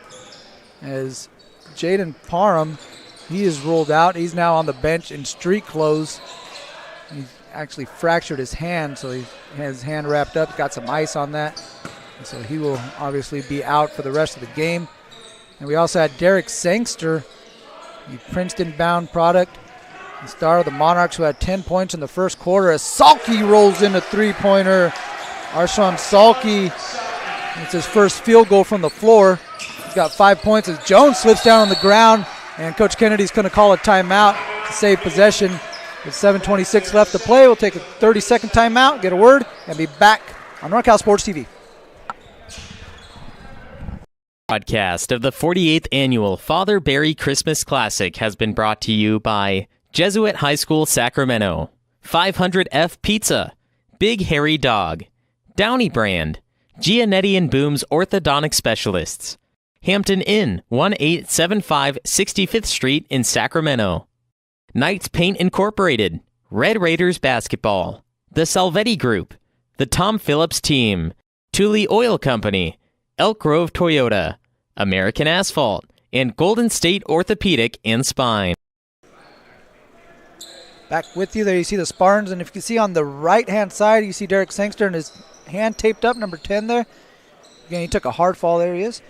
as Jaden Parham, he is ruled out. He's now on the bench in street clothes. He's actually fractured his hand, so he has his hand wrapped up, got some ice on that, and so he will obviously be out for the rest of the game. And we also had Derek Sangster, the Princeton-bound product, the star of the Monarchs, who had 10 points in the first quarter, as Salke rolls in a three-pointer. Arshawn Salke, it's his first field goal from the floor. He's got 5 points as Jones slips down on the ground, and Coach Kennedy's going to call a timeout to save possession. With 7:26 left to play, we'll take a 30-second timeout, get a word, and be back on NorCal Sports TV. Broadcast of the 48th Annual Father Barry Christmas Classic has been brought to you by Jesuit High School Sacramento, 500F Pizza, Big Hairy Dog, Downey Brand, Gianetti and Boom's Orthodontic Specialists, Hampton Inn, 1875 65th Street in Sacramento, Knights Paint Incorporated, Red Raiders Basketball, The Salvetti Group, The Tom Phillips Team, Thule Oil Company, Elk Grove Toyota, American Asphalt, and Golden State Orthopedic and Spine. Back with you there, you see the Spartans, and if you can see on the right-hand side, you see Derek Sangster and his hand taped up, number 10 there. Again, he took a hard fall. There he is.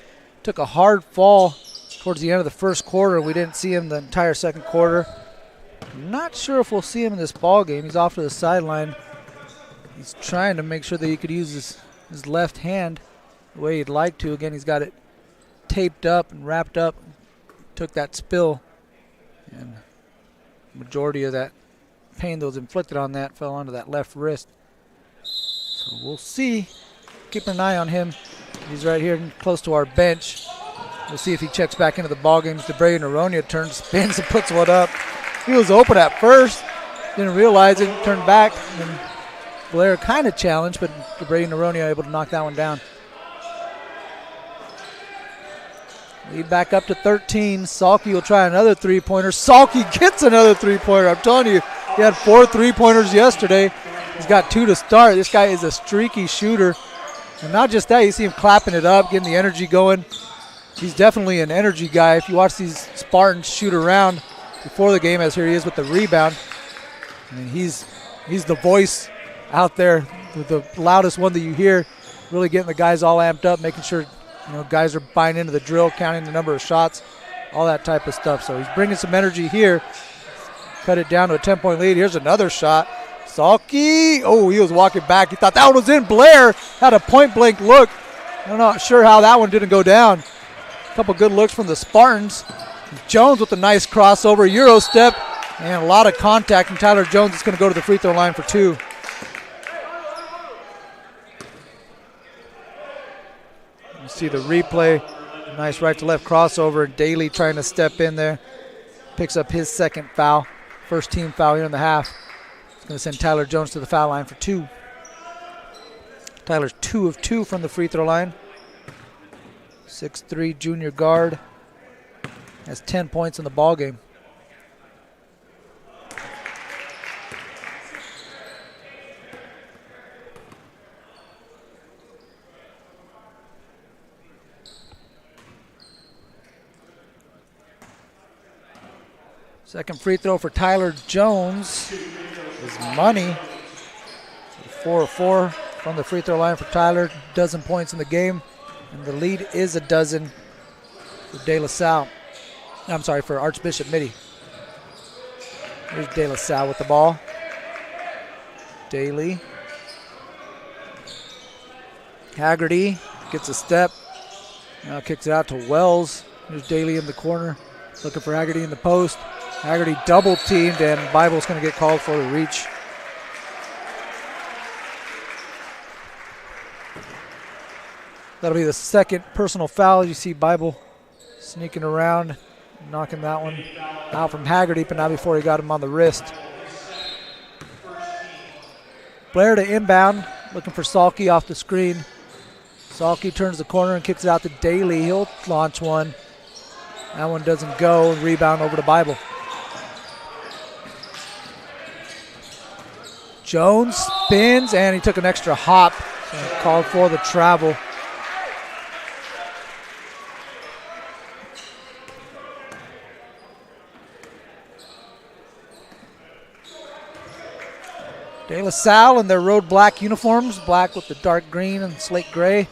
Took a hard fall towards the end of the first quarter. We didn't see him the entire second quarter. I'm not sure if we'll see him in this ball game. He's off to the sideline. He's trying to make sure that he could use his left hand the way he'd like to. Again, he's got it taped up and wrapped up. Took that spill, and the majority of that pain that was inflicted on that fell onto that left wrist. So we'll see. Keep an eye on him. He's right here close to our bench. We'll see if he checks back into the ball game. DeBray Noronha turns, spins, and puts one up. He was open at first. Didn't realize it. Turned back. And Blair kind of challenged, but DeBray Noronha able to knock that one down. Lead back up to 13. Salke will try another three-pointer. Salke gets another three-pointer. I'm telling you, he had 4 three-pointers yesterday. He's got 2 to start. This guy is a streaky shooter. And not just that, you see him clapping it up, getting the energy going. He's definitely an energy guy. If you watch these Spartans shoot around before the game, as here he is with the rebound, I mean, he's the voice out there, the loudest one that you hear, really getting the guys all amped up, making sure guys are buying into the drill, counting the number of shots, all that type of stuff. So he's bringing some energy here. Cut it down to a 10-point lead. Here's another shot. Salke, oh, he was walking back. He thought that one was in. Blair had a point-blank look. I'm not sure how that one didn't go down. A couple good looks from the Spartans. Jones with a nice crossover, Euro step, and a lot of contact. And Tyler Jones is going to go to the free throw line for 2. You see the replay. Nice right-to-left crossover. Daly trying to step in there. Picks up his second foul. First team foul here in the half. Going to send Tyler Jones to the foul line for 2. Tyler's 2 of 2 from the free throw line. 6'3" junior guard. Has 10 points in the ball game. Second free throw for Tyler Jones is money. 4-4 from the free throw line for Tyler. Dozen points in the game. And the lead is a dozen for De La Salle. I'm sorry, for Archbishop Mitty. Here's De La Salle with the ball. Daly. Haggerty gets a step. Now kicks it out to Wells. Here's Daly in the corner. Looking for Haggerty in the post. Haggerty double teamed, and Bible's going to get called for a reach. That'll be the second personal foul. You see Bible sneaking around, knocking that one out from Haggerty, but not before he got him on the wrist. Blair to inbound, looking for Salke off the screen. Salke turns the corner and kicks it out to Daly. He'll launch one. That one doesn't go. Rebound over to Bible. Jones spins, and he took an extra hop. So called for the travel. De La Salle in their road black uniforms, black with the dark green and slate gray.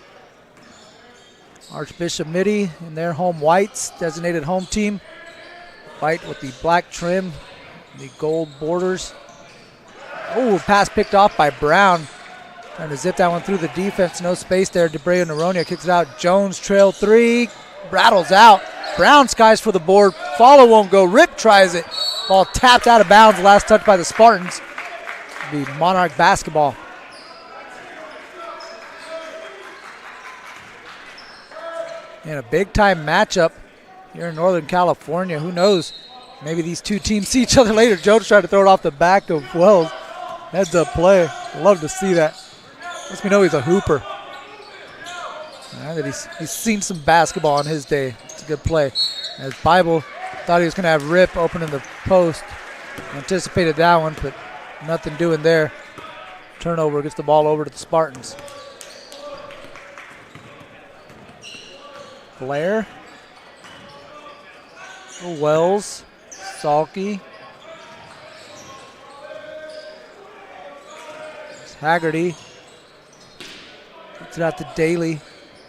Archbishop Mitty in their home whites, designated home team. White with the black trim, the gold borders. Oh, pass picked off by Brown. Trying to zip that one through the defense. No space there. DeBrey Noronha kicks it out. Jones trail three. Rattles out. Brown skies for the board. Follow won't go. Rip tries it. Ball tapped out of bounds. Last touch by the Spartans. It'll be Monarch basketball. And a big-time matchup here in Northern California. Who knows? Maybe these two teams see each other later. Jones tried to throw it off the back of Wells. Heads-up play. Love to see that. Lets me know he's a hooper. That he's seen some basketball in his day. It's a good play. As Bible thought he was going to have Rip opening the post. Anticipated that one, but nothing doing there. Turnover, gets the ball over to the Spartans. Blair. Wells. Salke. Haggerty. Gets it out to Daly.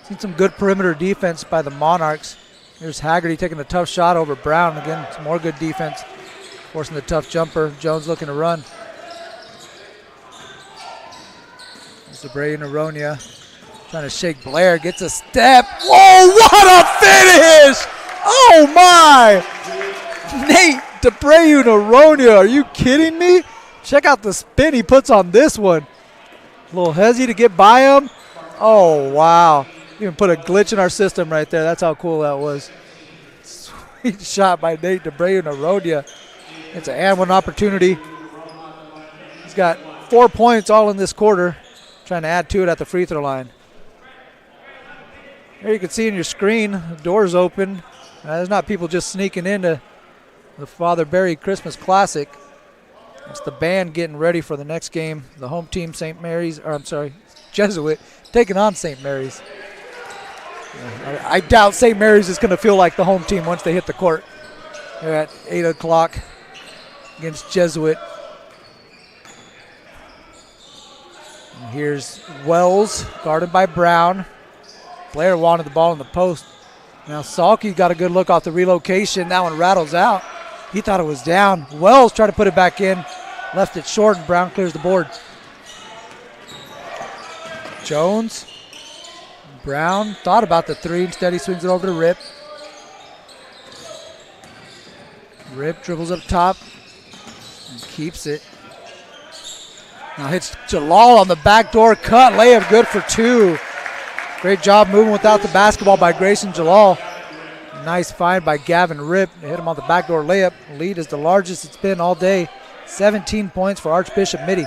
Seen some good perimeter defense by the Monarchs. Here's Haggerty taking a tough shot over Brown. Again, some more good defense. Forcing the tough jumper. Jones looking to run. DeBrey Noronha trying to shake Blair. Gets a step. Whoa, what a finish! Oh, my! Nate DeBrey Noronha, are you kidding me? Check out the spin he puts on this one. A little hezzy to get by him. Oh, wow. Even put a glitch in our system right there. That's how cool that was. Sweet shot by Nate DeBrey Noronha. It's an and one opportunity. He's got 4 points all in this quarter. Trying to add to it at the free throw line. There you can see in your screen, the door's open. There's not people just sneaking into the Father Barry Christmas Classic. It's the band getting ready for the next game. The home team, St. Mary's, or I'm sorry, Jesuit, taking on St. Mary's. I doubt St. Mary's is going to feel like the home team once they hit the court. They're at 8 o'clock against Jesuit. And here's Wells, guarded by Brown. Blair wanted the ball in the post. Now Salke got a good look off the relocation. That one rattles out. He thought it was down. Wells tried to put it back in. Left it short, and Brown clears the board. Jones. Brown thought about the three. Instead, he swings it over to Rip. Rip dribbles up top and keeps it. Now hits Jalal on the backdoor cut. Layup good for two. Great job moving without the basketball by Grayson Jalal. Nice find by Gavin Rip. They hit him on the backdoor layup. Lead is the largest it's been all day. 17 points for Archbishop Mitty.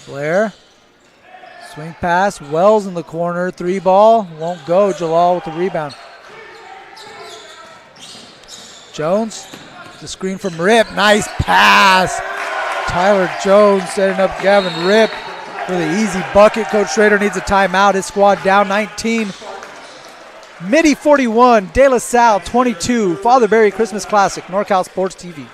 Blair. Swing pass. Wells in the corner. Three ball. Won't go. Jalal with the rebound. Jones. The screen from Rip. Nice pass. Tyler Jones setting up Gavin Rip for the easy bucket. Coach Schrader needs a timeout. His squad down 19. Mitty 41, De La Salle 22. Father Barry Christmas Classic, NorCal Sports TV.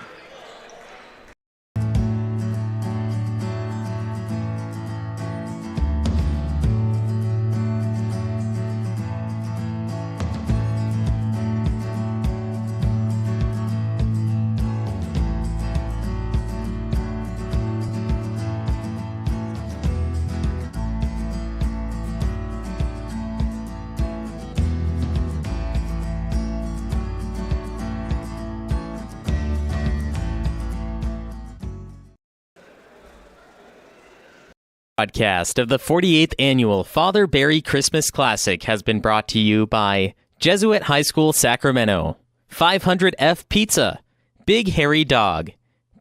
Broadcast of the 48th Annual Father Barry Christmas Classic has been brought to you by Jesuit High School Sacramento, 500F Pizza, Big Hairy Dog,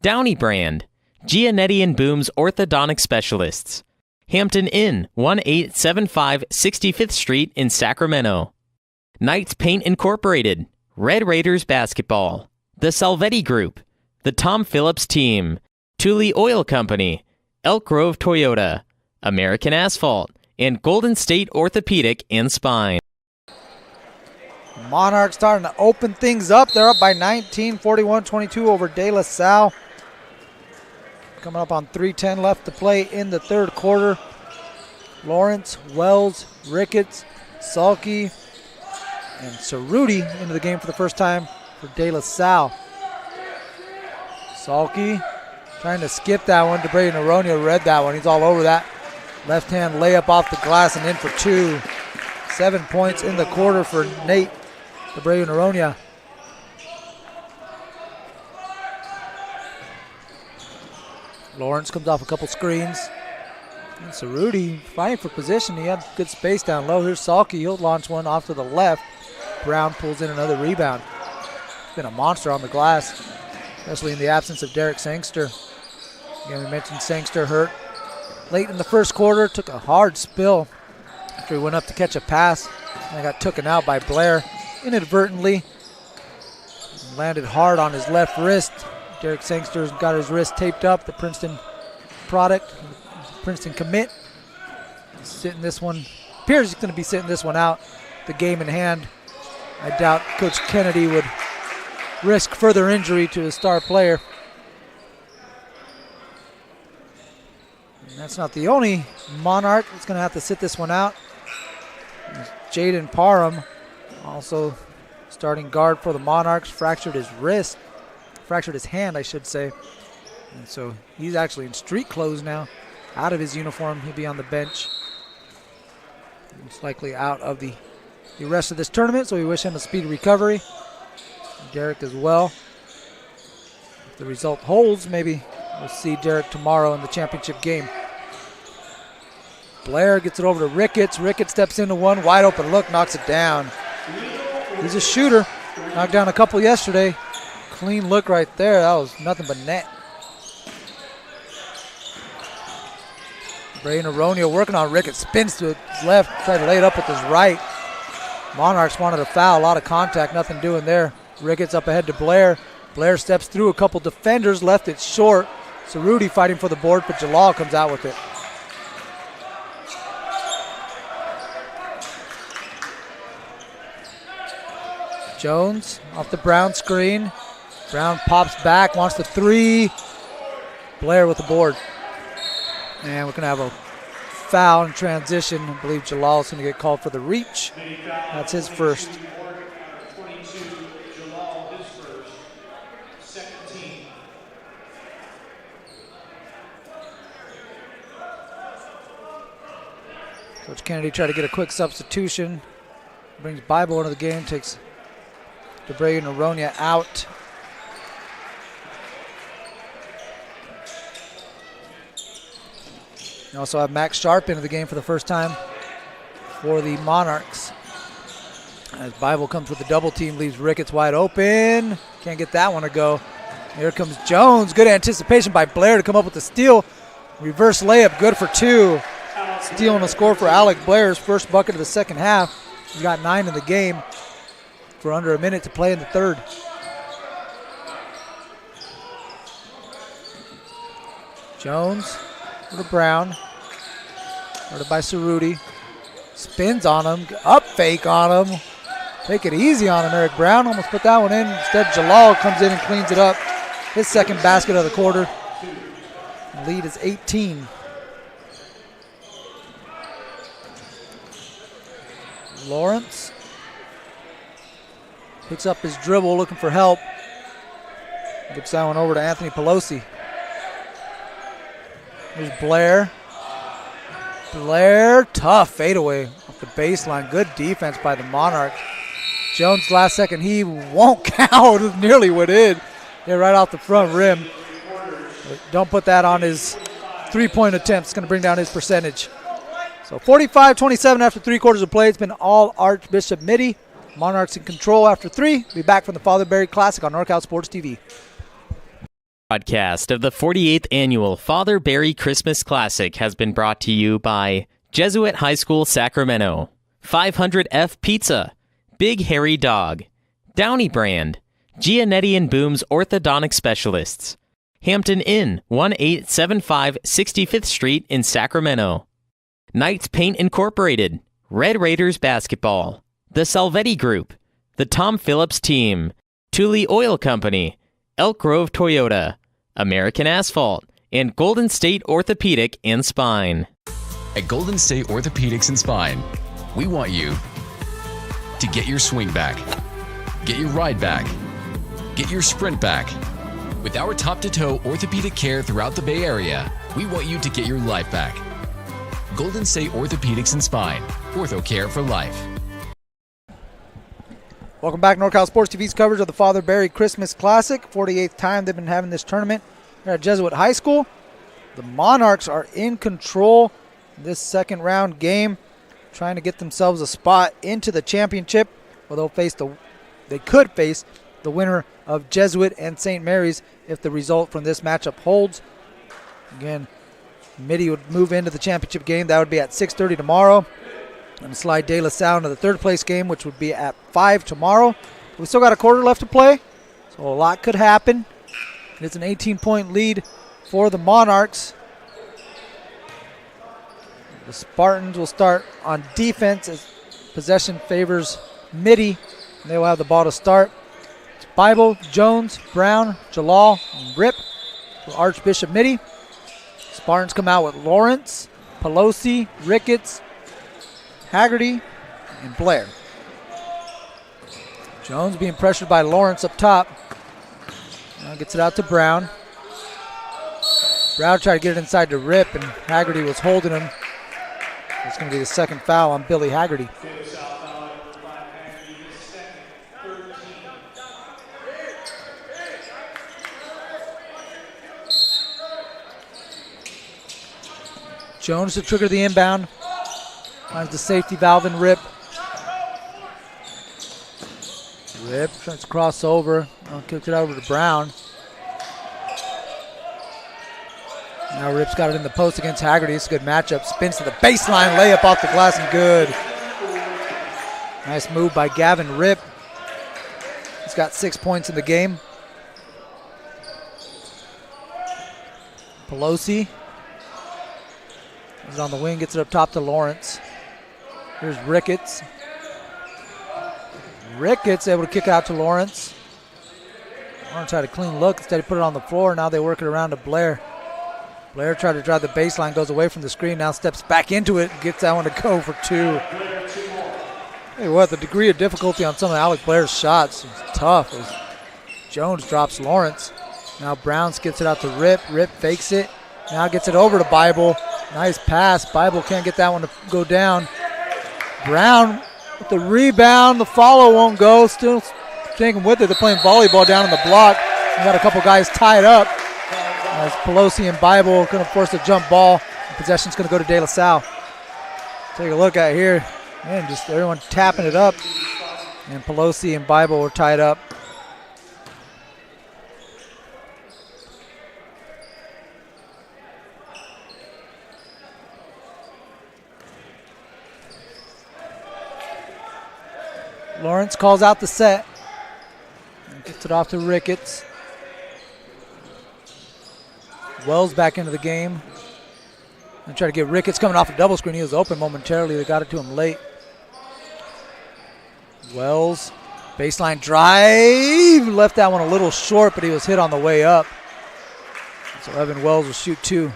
Downey Brand, Gianetti and Boom's Orthodontic Specialists, Hampton Inn, 1875 65th Street in Sacramento, Knights Paint Incorporated, Red Raiders Basketball, The Salvetti Group, The Tom Phillips Team, Thule Oil Company, Elk Grove Toyota, American Asphalt, and Golden State Orthopedic and Spine. Monarchs starting to open things up. They're up by 19, 41-22 over De La Salle. Coming up on 3:10 left to play in the third quarter. Lawrence, Wells, Ricketts, Salke, and Cerruti into the game for the first time for De La Salle. Salke trying to skip that one. DeBray Noronha read that one. He's all over that. Left hand layup off the glass and in for two. 7 points in the quarter for Nate DeBray Noronha. Lawrence comes off a couple screens. And Cerruti fighting for position. He had good space down low. Here's Salke. He'll launch one off to the left. Brown pulls in another rebound. He's been a monster on the glass, especially in the absence of Derek Sangster. Again, we mentioned Sangster hurt late in the first quarter. Took a hard spill after he went up to catch a pass. And got taken out by Blair inadvertently. Landed hard on his left wrist. Derek Sangster's got his wrist taped up. The Princeton product, Princeton commit. He's sitting this one. Appears he's going to be sitting this one out. The game in hand. I doubt Coach Kennedy would risk further injury to his star player. And that's not the only Monarch that's going to have to sit this one out. Jaden Parham, also starting guard for the Monarchs, fractured his hand, I should say. And so he's actually in street clothes now, out of his uniform. He'll be on the bench. Most likely out of the rest of this tournament, so we wish him a speedy recovery. Derek as well. If the result holds, maybe we'll see Derek tomorrow in the championship game. Blair gets it over to Ricketts. Ricketts steps into one, wide open look, knocks it down. He's a shooter. Knocked down a couple yesterday. Clean look right there. That was nothing but net. Bray Noronha working on Ricketts. Spins to his left, tried to lay it up with his right. Monarchs wanted a foul, a lot of contact, nothing doing there. Ricketts up ahead to Blair. Blair steps through a couple defenders, left it short. Cerruti fighting for the board, but Jalal comes out with it. Jones off the Brown screen. Brown pops back, wants the three. Blair with the board. And we're going to have a foul in transition. I believe Jalal's going to get called for the reach. That's his first. Coach Kennedy tried to get a quick substitution. Brings Bible into the game, takes DeBray Noronha out. You also have Max Sharp into the game for the first time for the Monarchs. As Bible comes with the double team, leaves Ricketts wide open. Can't get that one to go. Here comes Jones. Good anticipation by Blair to come up with the steal. Reverse layup, good for two. Steal and a score for Alec Blair's first bucket of the second half. He's got 9 in the game for under a minute to play in the third. Jones to Brown. Guarded by Cerruti. Spins on him. Up fake on him. take it easy on him. Eric Brown almost put that one in. Instead, Jalal comes in and cleans it up. His second basket of the quarter. The lead is 18. Lawrence picks up his dribble, looking for help. Gets that one over to Anthony Pelosi. Here's Blair. Blair, tough fadeaway off the baseline. Good defense by the Monarchs. Jones, last second, he won't count. Nearly went in. Yeah, right off the front rim. But don't put that on his three-point attempt. It's going to bring down his percentage. So 45-27 after 3 quarters of play. It's been all Archbishop Mitty. Monarchs in control after 3. Be back from the Father Barry Classic on NorCal Sports TV. Broadcast of the 48th Annual Father Barry Christmas Classic has been brought to you by Jesuit High School Sacramento, 500F Pizza, Big Hairy Dog, Downey Brand, Gianetti and Boom's Orthodontic Specialists, Hampton Inn, 1875 65th Street in Sacramento, Knights Paint Incorporated, Red Raiders Basketball, The Salvetti Group, The Tom Phillips Team, Thule Oil Company, Elk Grove Toyota, American Asphalt, and Golden State Orthopedic and Spine. At Golden State Orthopedics and Spine, we want you to get your swing back, get your ride back, get your sprint back. With our top-to-toe orthopedic care throughout the Bay Area, we want you to get your life back. Golden State Orthopedics and Spine, ortho care for life. Welcome back, NorCal Sports TV's coverage of the Father Barry Christmas Classic. 48th time they've been having this tournament here at Jesuit High School. The Monarchs are in control in this second round game, trying to get themselves a spot into the championship. Well, they could face the winner of Jesuit and St. Mary's if the result from this matchup holds. Again, Mitty would move into the championship game. That would be at 6:30 tomorrow. And slide De La Salle into the third place game, which would be at 5 tomorrow. We still got a quarter left to play, so a lot could happen. It's an 18-point lead for the Monarchs. The Spartans will start on defense as possession favors Mitty. They will have the ball to start. It's Bible, Jones, Brown, Jalal, and Rip for Archbishop Mitty. Spartans come out with Lawrence, Pelosi, Ricketts, Haggerty, and Blair. Jones being pressured by Lawrence up top. Now gets it out to Brown. Brown tried to get it inside to Rip, and Haggerty was holding him. It's going to be the second foul on Billy Haggerty. Jones to trigger the inbound. Finds the safety valve and Rip. Rip tries to cross over. Kicks it over to Brown. Now Rip's got it in the post against Haggerty. It's a good matchup. Spins to the baseline. Layup off the glass and good. Nice move by Gavin Rip. He's got 6 points in the game. Pelosi is on the wing. Gets it up top to Lawrence. Here's Ricketts. Ricketts able to kick out to Lawrence. Lawrence had a clean look. Instead, he put it on the floor. Now they work it around to Blair. Blair tried to drive the baseline, goes away from the screen, now steps back into it, gets that one to go for 2. Hey, what, the degree of difficulty on some of Alec Blair's shots is tough as Jones drops Lawrence. Now Brown skips it out to Rip. Rip fakes it. Now gets it over to Bible. Nice pass. Bible can't get that one to go down. Brown with the rebound. The follow won't go. Still taking with it. They're playing volleyball down on the block. We got a couple guys tied up. As Pelosi and Bible going to force a jump ball. Possession's going to go to De La Salle. Take a look at here. Man, just everyone tapping it up. And Pelosi and Bible were tied up. Lawrence calls out the set. And gets it off to Ricketts. Wells back into the game. And try to get Ricketts coming off a double screen. He was open momentarily. They got it to him late. Wells, baseline drive. Left that one a little short, but he was hit on the way up. So Evan Wells will shoot 2.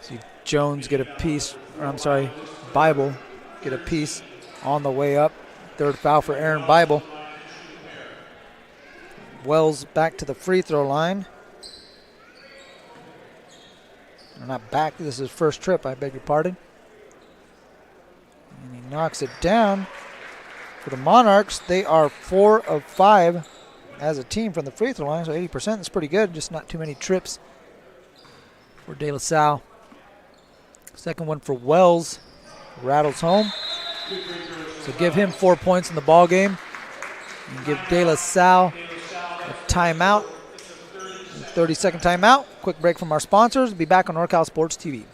See Jones get a piece, or I'm sorry, Bible get a piece on the way up. 3rd foul for Aaron Bible. Wells back to the free throw line. Or not back, this is his first trip, I beg your pardon. And he knocks it down. For the Monarchs, they are 4 of 5 as a team from the free throw line, so 80% is pretty good, just not too many trips for De La Salle. Second one for Wells, rattles home. So give him 4 points in the ball game and give De La Salle a timeout, 30-second timeout. Quick break from our sponsors. We'll be back on NorCal Sports TV.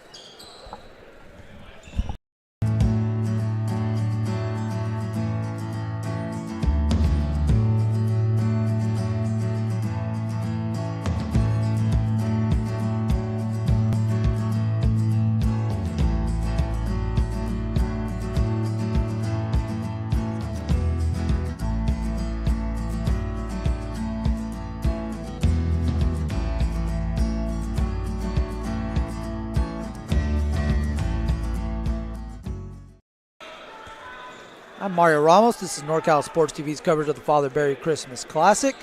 I'm Mario Ramos. This is NorCal Sports TV's coverage of the Father Barry Christmas Classic.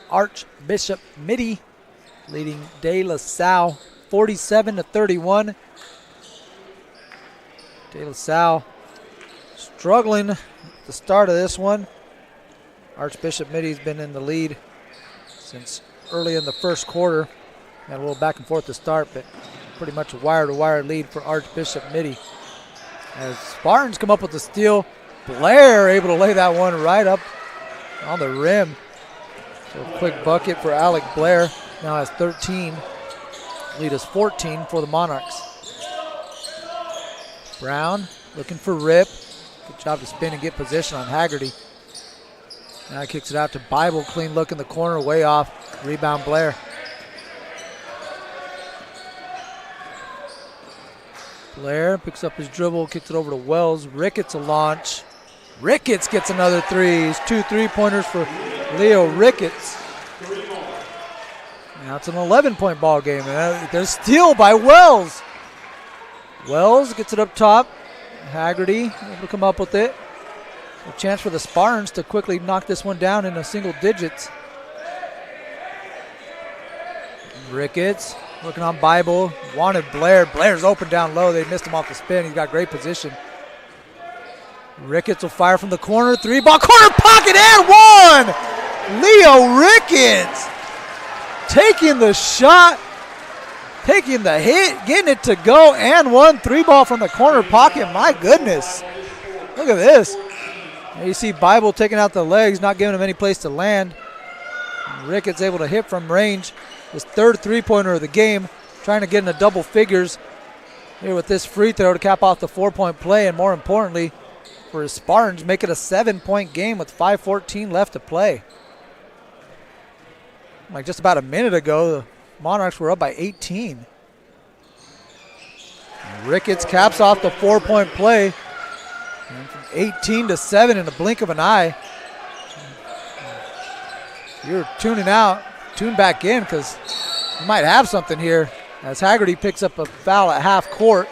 Archbishop Mitty leading De La Salle 47-31. De La Salle struggling at the start of this one. Archbishop Mitty's been in the lead since early in the first quarter. Had a little back and forth to start, but pretty much a wire-to-wire lead for Archbishop Mitty. As Spartans come up with the steal, Blair able to lay that one right up on the rim. So a quick bucket for Alec Blair. Now has 13. Lead is 14 for the Monarchs. Brown looking for Rip. Good job to spin and get position on Haggerty. Now he kicks it out to Bible. Clean look in the corner, way off. Rebound Blair. Blair picks up his dribble, kicks it over to Wells. Ricketts a launch. Ricketts gets another 3. 2 3-pointers for Leo Ricketts. Now it's an 11-point ball game. There's steal by Wells. Wells gets it up top. Haggerty able to come up with it. A chance for the Spartans to quickly knock this one down in a single digits. Ricketts looking on Bible. Wanted Blair. Blair's open down low. They missed him off the spin. He's got great position. Ricketts will fire from the corner. 3-ball corner pocket and 1! Leo Ricketts taking the shot, taking the hit, getting it to go, and 1. 3-ball from the corner pocket. My goodness. Look at this. There you see Bible taking out the legs, not giving him any place to land. Ricketts able to hit from range. His 3rd 3-pointer of the game, trying to get into double figures here with this free throw to cap off the 4-point play, and more importantly, for his Spartans, make it a 7-point game with 5:14 left to play. Like just about a minute ago, the Monarchs were up by 18. Ricketts caps off the 4-point play. And from 18 to 7 in the blink of an eye. If you're tuning out, tune back in, because you might have something here as Haggerty picks up a foul at half court,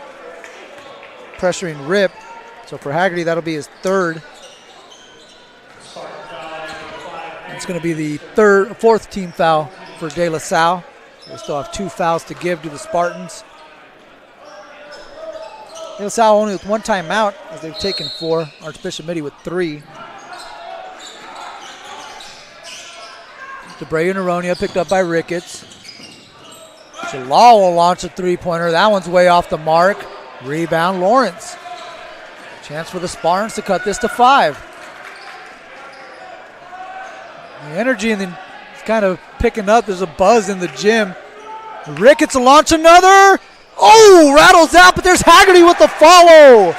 pressuring Rip. So for Haggerty, that'll be his 3rd. It's going to be the 4th team foul for De La Salle. They still have 2 fouls to give to the Spartans. De La Salle only with 1 timeout as they've taken 4. Archbishop Mitty with 3. DeBray and Aronia picked up by Ricketts. Jalal will launch a 3-pointer. That one's way off the mark. Rebound Lawrence. Chance for the Spartans to cut this to 5. The energy is kind of picking up. There's a buzz in the gym. Ricketts will launch another. Oh, rattles out, but there's Haggerty with the follow.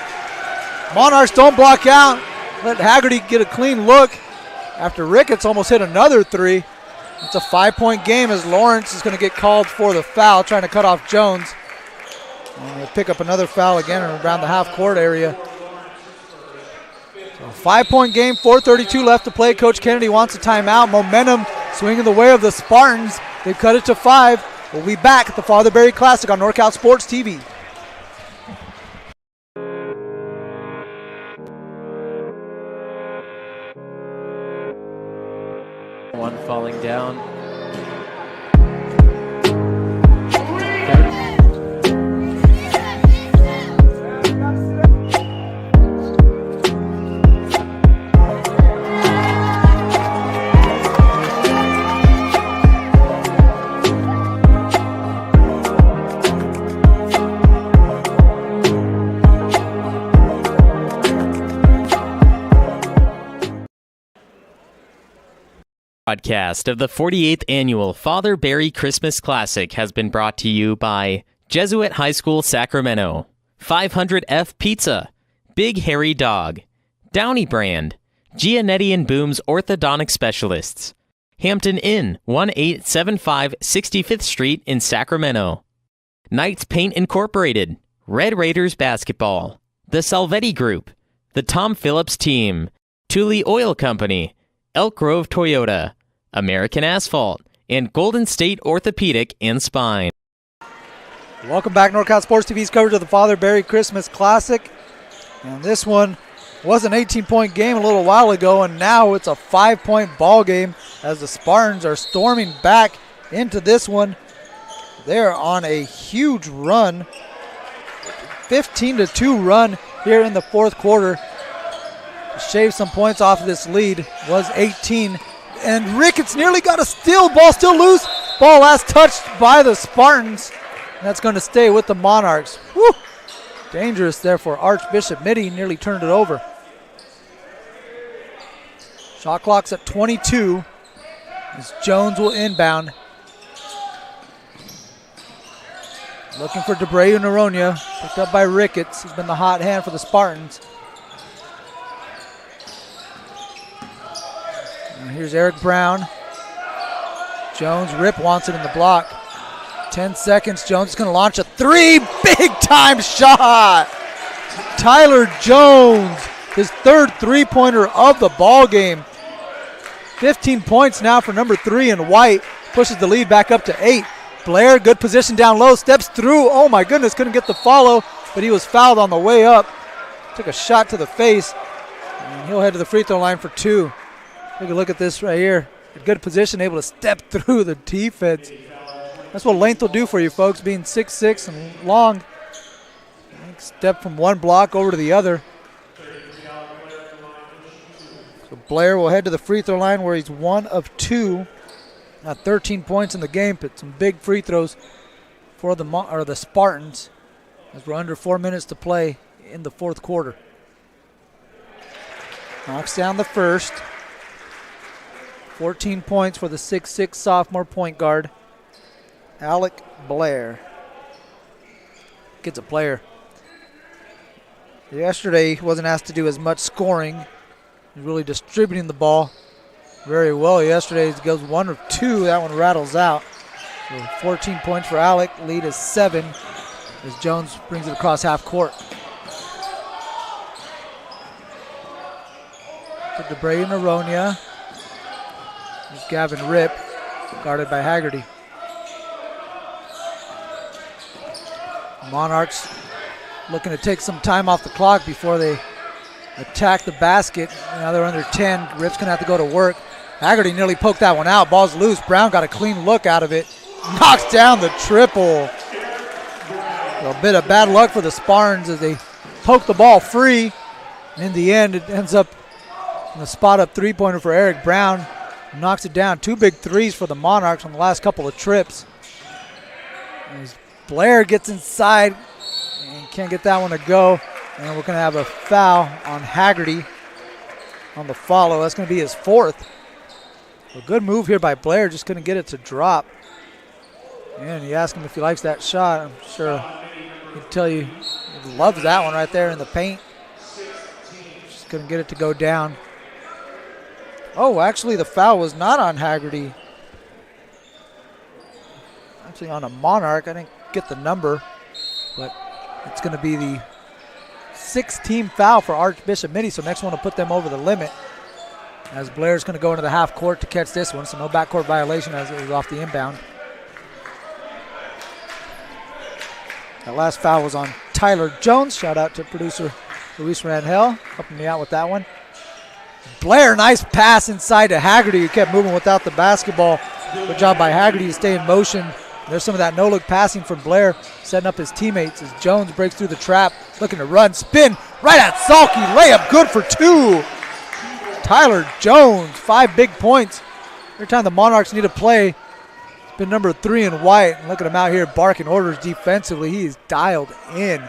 Monarchs don't block out. Let Haggerty get a clean look after Ricketts almost hit another 3. It's a 5-point game as Lawrence is going to get called for the foul, trying to cut off Jones. And he'll pick up another foul again around the half-court area. So 5-point game, 4:32 left to play. Coach Kennedy wants a timeout. Momentum swinging the way of the Spartans. They've cut it to 5. We'll be back at the Father Barry Classic on NorCal Sports TV. One falling down. Broadcast of the 48th Annual Father Barry Christmas Classic has been brought to you by Jesuit High School Sacramento, 500F Pizza, Big Hairy Dog, Downey Brand, Gianetti and Boom's Orthodontic Specialists, Hampton Inn, 1875 65th Street in Sacramento, Knights Paint Incorporated, Red Raiders Basketball, The Salvetti Group, The Tom Phillips Team, Thule Oil Company, Elk Grove Toyota, American Asphalt, and Golden State Orthopedic and Spine. Welcome back, NorCal Sports TV's coverage of the Father Barry Christmas Classic. And this one was an 18-point game a little while ago, and now it's a 5-point ball game as the Spartans are storming back into this one. They're on a huge run, 15-2 run here in the fourth quarter. To shave some points off of this lead was 18. And Ricketts nearly got a steal. Ball still loose. Ball last touched by the Spartans. And that's going to stay with the Monarchs. Woo! Dangerous there for Archbishop. Mitty nearly turned it over. Shot clock's at 22 as Jones will inbound. Looking for DeBray Noronha. Picked up by Ricketts. He's been the hot hand for the Spartans. And here's Eric Brown. Jones, Rip wants it in the block. 10 seconds, Jones is going to launch a three. Big time shot. Tyler Jones, his third three-pointer of the ball game. 15 points now for number 3 in white. Pushes the lead back up to 8. Blair, good position down low, steps through. Oh my goodness, couldn't get the follow, but he was fouled on the way up. Took a shot to the face, and he'll head to the free throw line for 2. Take a look at this right here. A good position, able to step through the defense. That's what length will do for you, folks, being 6'6" and long. Step from one block over to the other. So Blair will head to the free throw line where he's 1 of 2. Got 13 points in the game, but some big free throws for the Spartans as we're under 4 minutes to play in the fourth quarter. Knocks down the first. 14 points for the 6'6" sophomore point guard, Alec Blair. Gets a player. Yesterday, he wasn't asked to do as much scoring. He's really distributing the ball very well yesterday. He goes 1 of 2. That one rattles out. So 14 points for Alec. Lead is 7 as Jones brings it across half court. To DeBray and Noronha. There's Gavin Rip, guarded by Haggerty. Monarchs looking to take some time off the clock before they attack the basket. Now they're under 10. Rip's going to have to go to work. Haggerty nearly poked that one out. Ball's loose. Brown got a clean look out of it. Knocks down the triple. A bit of bad luck for the Spartans as they poke the ball free. In the end, it ends up in the spot-up three-pointer for Eric Brown. Knocks it down. 2 big threes for the Monarchs on the last couple of trips. As Blair gets inside and can't get that one to go. And we're going to have a foul on Haggerty on the follow. That's going to be his 4th. A good move here by Blair. Just couldn't get it to drop. And you ask him if he likes that shot. I'm sure he'd tell you he loves that one right there in the paint. Just couldn't get it to go down. Oh, actually the foul was not on Haggerty. Actually on a Monarch. I didn't get the number, but it's going to be the 6th-team foul for Archbishop Mitty, so next one will put them over the limit. As Blair's going to go into the half court to catch this one, so no backcourt violation as it was off the inbound. That last foul was on Tyler Jones. Shout out to producer Luis Rangel, helping me out with that one. Blair, nice pass inside to Haggerty, who kept moving without the basketball. Good job by Haggerty to stay in motion. There's some of that no-look passing from Blair, setting up his teammates as Jones breaks through the trap, looking to run, spin, right at Salke, layup good for 2. Tyler Jones, 5 big points. Every time the Monarchs need a play, it's been number 3 in white. And look at him out here barking orders defensively. He is dialed in.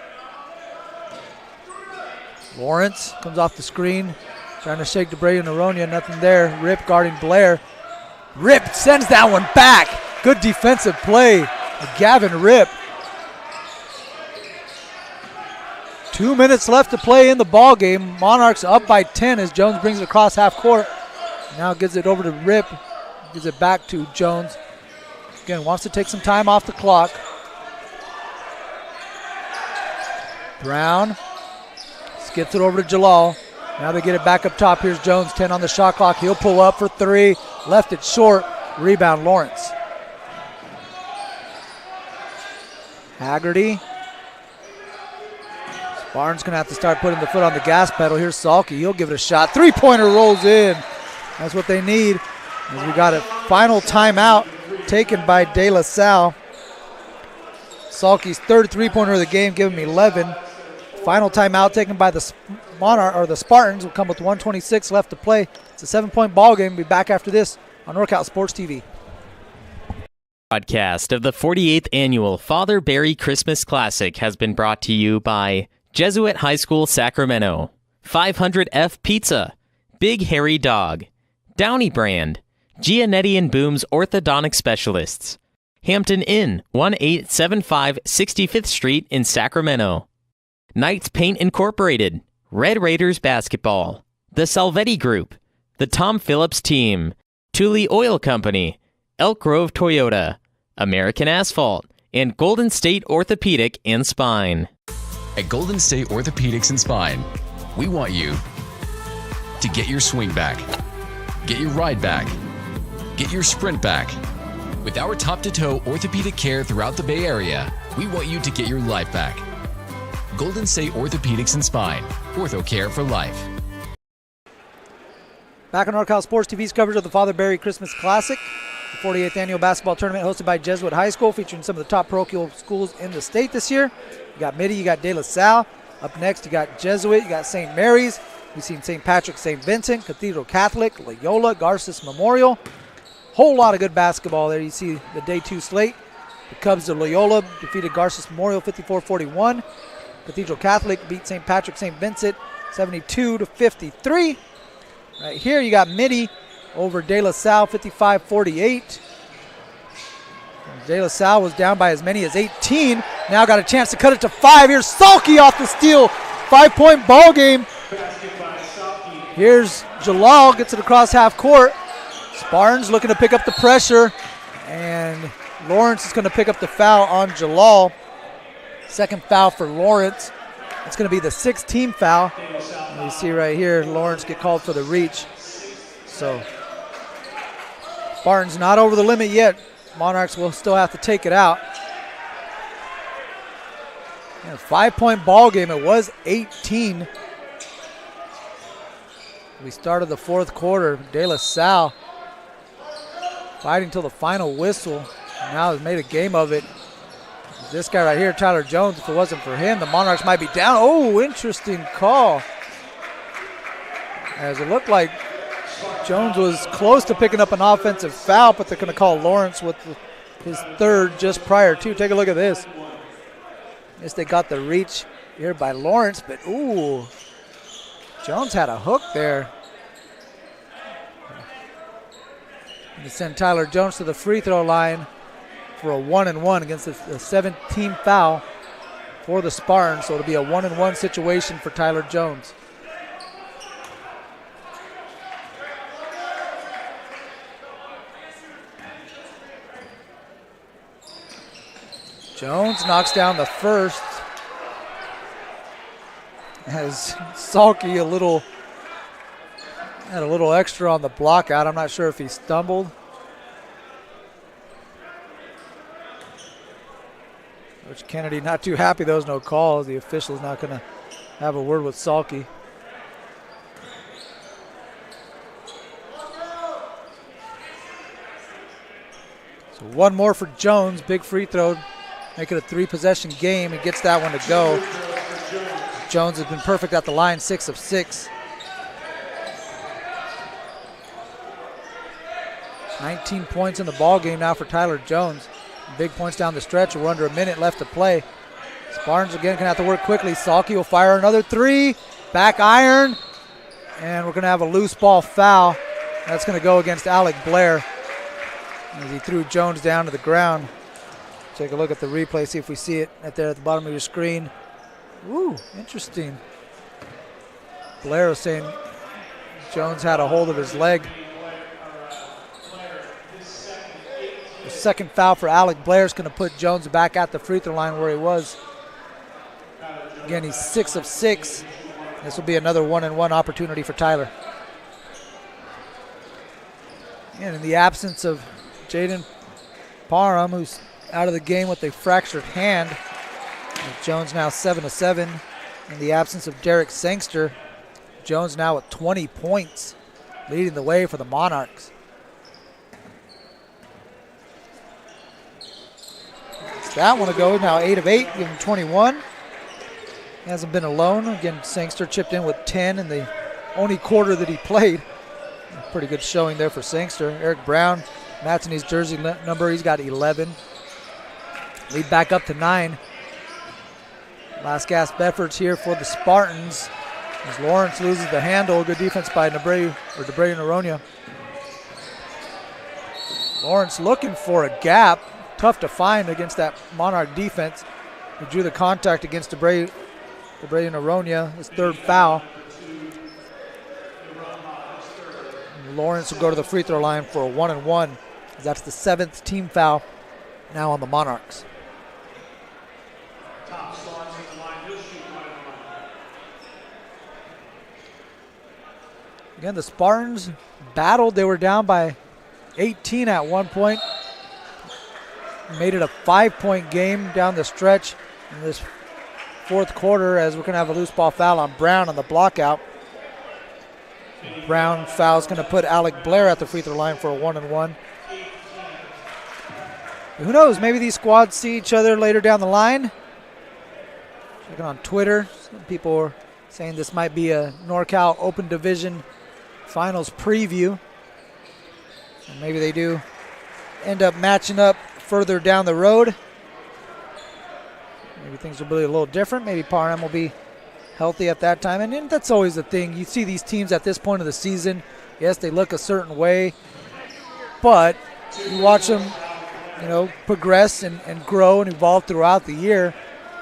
Lawrence comes off the screen, trying to shake DeBray and Aronia, nothing there. Rip guarding Blair. Rip sends that one back. Good defensive play. Gavin Rip. 2 minutes left to play in the ball game. Monarchs up by 10 as Jones brings it across half court. Now gives it over to Rip. Gives it back to Jones. Again, wants to take some time off the clock. Brown skips it over to Jalal. Now they get it back up top. Here's Jones, 10 on the shot clock. He'll pull up for 3. Left it short. Rebound Lawrence. Haggerty. Barnes going to have to start putting the foot on the gas pedal. Here's Salke. He'll give it a shot. 3-pointer rolls in. That's what they need. As we got a final timeout taken by De La Salle. Salke's 3rd 3-pointer of the game, giving him 11. Final timeout taken by the Spartans. Will come with 1:26 left to play. It's a 7-point ball game. We'll be back after this on NorCal Sports TV. Broadcast of the 48th Annual Father Barry Christmas Classic has been brought to you by Jesuit High School Sacramento, 500F Pizza, Big Hairy Dog, Downey Brand, Gianetti and Boom's Orthodontic Specialists, Hampton Inn, 1875 65th Street in Sacramento, Knights Paint Incorporated, Red Raiders Basketball, The Salvetti Group, The Tom Phillips Team, Thule Oil Company, Elk Grove Toyota, American Asphalt, and Golden State Orthopedic and Spine. At Golden State Orthopedics and Spine, we want you to get your swing back, get your ride back, get your sprint back. With our top-to-toe orthopedic care throughout the Bay Area, we want you to get your life back. Golden State Orthopedics and Spine, ortho care for life. Back on NorCal Sports TV's coverage of the Father Barry Christmas Classic, the 48th annual basketball tournament hosted by Jesuit High School, featuring some of the top parochial schools in the state this year. You got Mitty, you got De La Salle. Up next, you got Jesuit, you got St. Mary's. We've seen St. Patrick, St. Vincent, Cathedral Catholic, Loyola, Garces Memorial. Whole lot of good basketball there. You see the day 2 slate. The Cubs of Loyola defeated Garces Memorial 54-41. Cathedral Catholic beat St. Patrick, St. Vincent 72-53. Right here, you got Mitty over De La Salle 55-48. De La Salle was down by as many as 18. Now got a chance to cut it to 5. Here's Salke off the steal. 5-point ball game. Here's Jalal, gets it across half court. Spartans looking to pick up the pressure. And Lawrence is going to pick up the foul on Jalal. Second foul for Lawrence. It's going to be the 6th team foul. And you see right here, Lawrence get called for the reach. So Spartans not over the limit yet. Monarchs will still have to take it out. And a 5-point ball game. It was 18. We started the 4th quarter. De La Salle fighting till the final whistle. Now has made a game of it. This guy right here, Tyler Jones, if it wasn't for him, the Monarchs might be down. Oh, interesting call. As it looked like Jones was close to picking up an offensive foul, but they're going to call Lawrence with his 3rd just prior to. Take a look at this. Yes, they got the reach here by Lawrence, but ooh, Jones had a hook there. They send Tyler Jones to the free throw line for a 1-and-1 against the 7th-team foul for the Spartans. So it'll be a 1-and-1 situation for Tyler Jones. Jones knocks down the first. As Salke had a little extra on the block out. I'm not sure if he stumbled. Coach Kennedy not too happy there was no call. The official's not going to have a word with Salke. So one more for Jones. Big free throw. Make it a 3-possession game. He gets that one to go. Jones has been perfect at the line, 6 of 6. 19 points in the ball game now for Tyler Jones. Big points down the stretch. We're under a minute left to play. Spartans again going to have to work quickly. Salke will fire another 3. Back iron. And we're going to have a loose ball foul. That's going to go against Alec Blair as he threw Jones down to the ground. Take a look at the replay, see if we see it right there at the bottom of your screen. Ooh, interesting. Blair was saying Jones had a hold of his leg. The second foul for Alec Blair is going to put Jones back at the free throw line where he was. Again, he's 6 of 6. This will be another 1-and-1 opportunity for Tyler. And in the absence of Jaden Parham, who's out of the game with a fractured hand, Jones now 7 of 7. In the absence of Derek Sangster, Jones now with 20 points, leading the way for the Monarchs. That one to go, now 8 of 8, give him 21. He hasn't been alone. Again, Sangster chipped in with 10 in the only quarter that he played. A pretty good showing there for Sangster. Eric Brown, matching his jersey number, he's got 11. Lead back up to 9. Last gasp efforts here for the Spartans as Lawrence loses the handle. Good defense by DeBray Noronha. Lawrence looking for a gap. Tough to find against that Monarch defense. He drew the contact against DeBray Noronha, his 3rd foul. And Lawrence will go to the free throw line for a 1-and-1. That's the 7th team foul now on the Monarchs. Again, the Spartans battled. They were down by 18 at one point. Made it a 5-point game down the stretch in this 4th quarter as we're going to have a loose ball foul on Brown on the block out. Brown foul is going to put Alec Blair at the free throw line for a 1-and-1. Who knows? Maybe these squads see each other later down the line. Looking on Twitter, some people are saying this might be a NorCal Open Division Finals preview. And maybe they do end up matching up further down the road. Maybe things will be a little different. Maybe Parham will be healthy at that time. And that's always the thing. You see these teams at this point of the season, yes, they look a certain way, but you watch them, progress and grow and evolve throughout the year.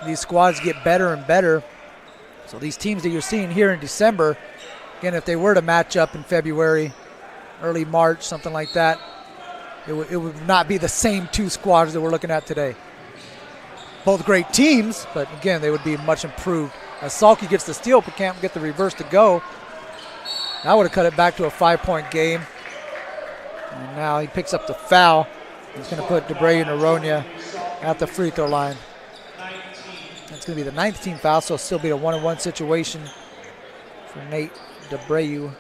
These squads get better and better. So these teams that you're seeing here in December, again, if they were to match up in February, early March, something like that, it would not be the same 2 squads that we're looking at today. Both great teams, but again, they would be much improved. As Salke gets the steal, but can't get the reverse to go. That would have cut it back to a 5-point game. And now he picks up the foul. He's going to put DeBray Noronha at the free throw line. That's going to be the 9th team foul, so it'll still be a 1-on-1 situation for Nate DeBray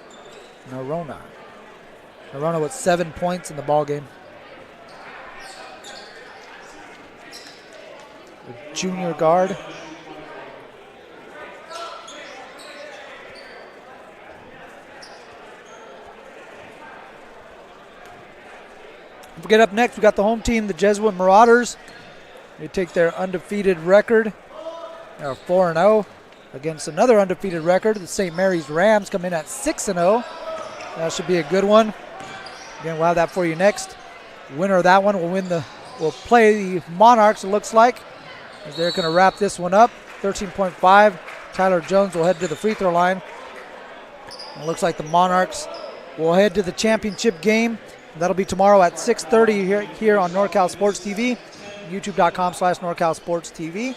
Noronha. Noronha with 7 points in the ball game. The junior guard. We'll get up next. We got the home team, the Jesuit Marauders. They take their undefeated record. They're 4-0 against another undefeated record. The St. Mary's Rams come in at 6-0. That should be a good one. Again, we'll have that for you next. Winner of that one will play the Monarchs, it looks like, as they're going to wrap this one up. 13.5. Tyler Jones will head to the free throw line. It looks like the Monarchs will head to the championship game. That'll be tomorrow at 6:30 here on NorCal Sports TV, youtube.com/NorCal Sports TV.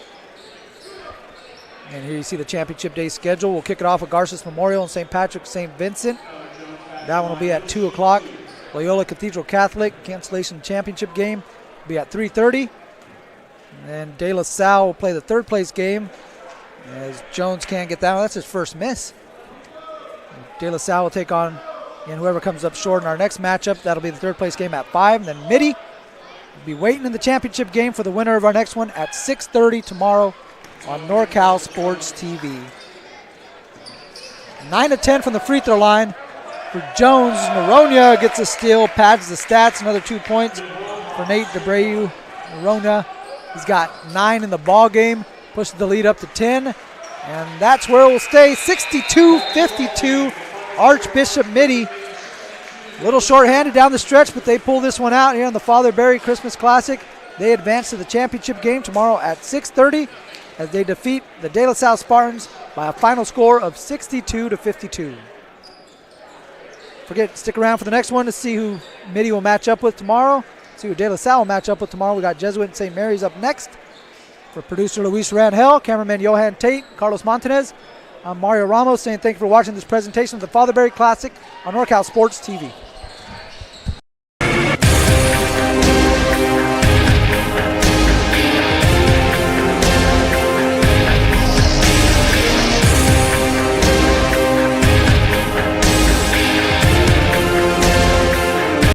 And here you see the championship day schedule. We'll kick it off with Garces Memorial and St. Patrick, St. Vincent. That one will be at 2 o'clock. Loyola Cathedral Catholic cancellation championship game will be at 3:30. And then De La Salle will play the third place game as Jones can't get that one. That's his first miss. De La Salle will take on whoever comes up short in our next matchup. That'll be the third place game at 5. And then Mitty will be waiting in the championship game for the winner of our next one at 6:30 tomorrow on NorCal Sports TV. 9 of 10 from the free throw line for Jones. Noronha gets a steal, pads the stats, another 2 points for Nate DeBreu. Noronha, he's got 9 in the ball game, pushes the lead up to 10, and that's where it will stay. 62-52, Archbishop Mitty. A little short-handed down the stretch, but they pull this one out here on the Father Barry Christmas Classic. They advance to the championship game tomorrow at 6:30 as they defeat the De La Salle Spartans by a final score of 62-52. Stick around for the next one to see who Mitty will match up with tomorrow. See who De La Salle will match up with tomorrow. We got Jesuit and St. Mary's up next. For producer Luis Rangel, cameraman Johan Tate, Carlos Montanez, I'm Mario Ramos saying thank you for watching this presentation of the Father Barry Classic on NorCal Sports TV.